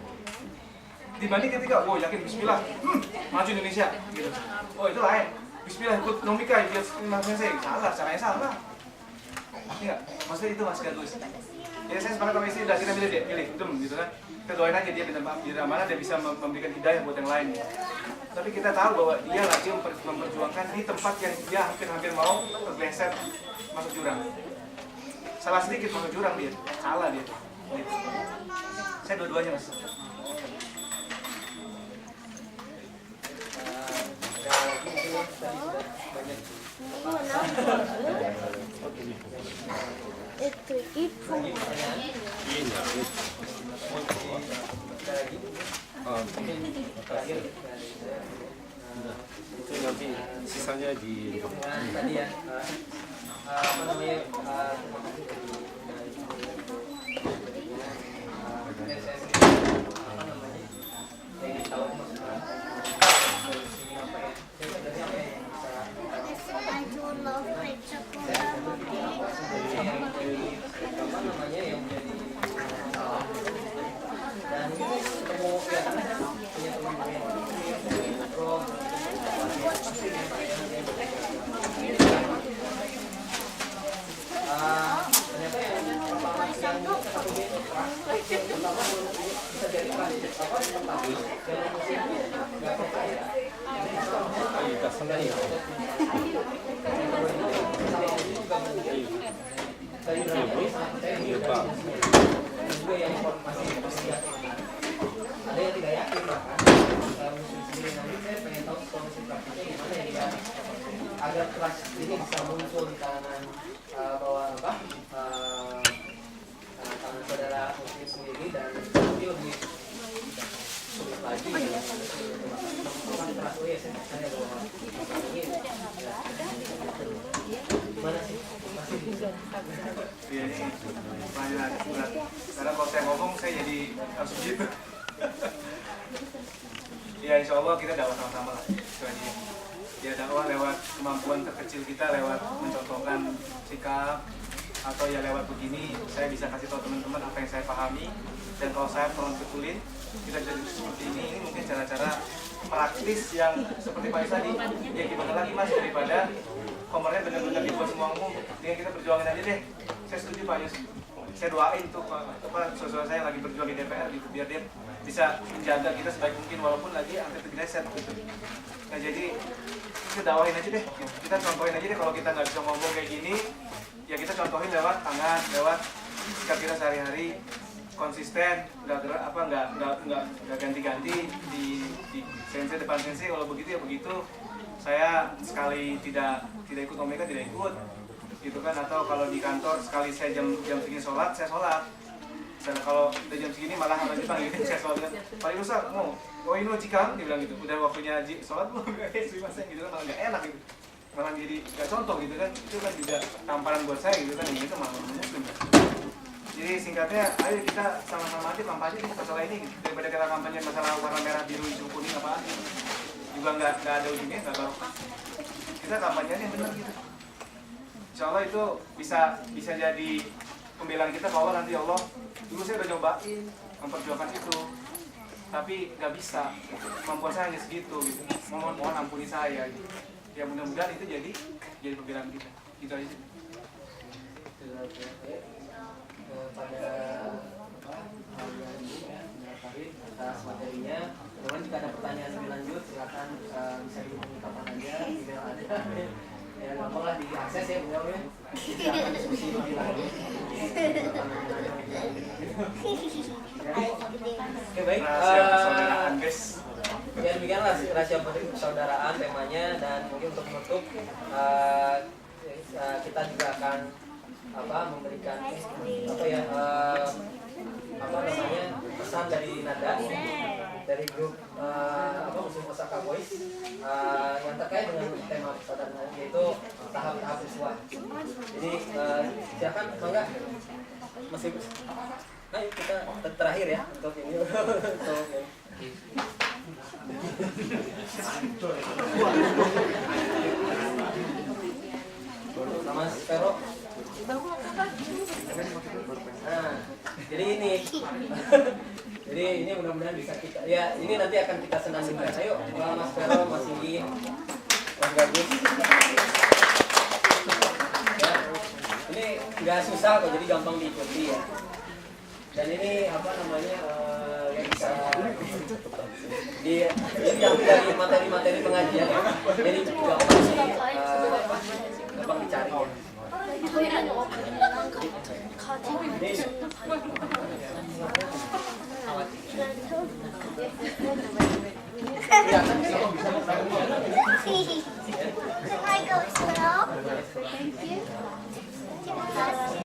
Dibanding ketika, oh yakin bismillah, maju Indonesia gitu. Oh itu lain. Bismillah ikut Nomika, biar selesai. Salah, caranya salah. Iya, maksudnya itu Mas Gandus. Jadi saya sepakat sama istri, udah kita pilih, gitu kan. Kita doain aja dia benar mana dia bisa memberikan hidayah buat yang lain. Tapi kita tahu bahwa dia lagi memperjuangkan di tempat yang dia hampir mau tergeleset masuk jurang. Salah sedikit masuk jurang dia, salah dia. Gitu. Saya dua-duanya Mas. Itu nanti sisanya di tadi ya apa namanya ada yang tidak yakin bahkan muslim sendiri nanti saya pengen tahu solusi praktiknya gimana ya biar agar trust ini bisa muncul di tangan bahwa apa tangan saudara muslim sendiri dan nanti lebih sulit lagi ya kan trust ya saya bahwa ini gimana sih masih bisa Iya nih, pelajaran berat. Karena kalau saya ngomong saya jadi harus gitu. Ya insya Allah kita dakwah sama-sama lah. Itu aja. Ya dakwah lewat kemampuan terkecil kita, lewat mencontohkan sikap atau ya lewat begini. Saya bisa kasih tahu teman-teman apa yang saya pahami. Dan kalau saya tolong betulin, kita bisa seperti ini. Ini mungkin cara-cara praktis yang seperti Pak Is tadi. Ya gimana lagi Mas daripada komernya benar-benar dibuat semua umum. Dengan kita berjuangin aja deh. Saya setuju Pak Yus. Saya doain tuh saudara saya lagi berjuang di DPR gitu biar dia bisa menjaga kita sebaik mungkin walaupun lagi hampir tergeser gitu. Nah jadi kita dakwahin aja deh. Kita contohin aja deh kalau kita nggak bisa ngomong kayak gini, ya kita contohin lewat tangan, lewat sikap kita sehari-hari konsisten, nggak ganti-ganti di sense depan sense. Kalau begitu ya begitu. Saya sekali tidak ikut Omega tidak ikut. Gitu kan, atau kalau di kantor sekali saya jam segini sholat, saya sholat. Dan kalau udah jam segini malah sama Jepang gitu, saya sholat kan. Paling rusak, mau ini jika dia bilang gitu, udah waktunya sholat belum, gitu kan malah nggak enak gitu. Malah jadi nggak contoh gitu kan, itu kan juga tamparan buat saya gitu kan, ini itu malah muslim kan. Jadi singkatnya, ayo kita sama-sama aja kampanye di masalah ini gitu. Daripada kita kampanye masalah warna merah, biru, hijau, kuning apaan gitu. Juga nggak ada ujungnya, nggak baru. Kita kampanye yang benar gitu. Insya Allah itu bisa jadi pembelaan kita bahwa nanti Allah dulu saya udah nyobain memperjuangkan itu tapi nggak bisa, kemampuan saya hanya segitu gitu. Mohon ampuni saya gitu. Ya mudah-mudahan itu jadi pembelaan kita gitu aja. pada atas materinya. Kemudian jika ada pertanyaan lebih lanjut silakan bisa dihubungi kapan aja, email ada. Ya gampang lah diakses ya beliau ya. Silakan diskusi lebih lanjut. Oke baik. Ya demikianlah rahasia persaudaraan temanya, dan mungkin untuk menutup kita juga akan memberikan pesan dari Nada dari grup Muslim Osaka Boys yang terkait dengan tema persaudaraan, yaitu tahap-tahap uswah. Jadi silakan mangga masih ayo kita terakhir ya untuk ini sama Vero. Nah, jadi ini mudah-mudahan bisa kita, ya ini nanti akan kita senandungkan. Ayo Mas Vero, Mas Inggi, Mas Gagus. Ya, ini nggak susah kok, jadi gampang diikuti ya. Dan ini yang bisa diambil dari materi-materi pengajian ya. Jadi gampang dicari ya. I go slow. Thank you.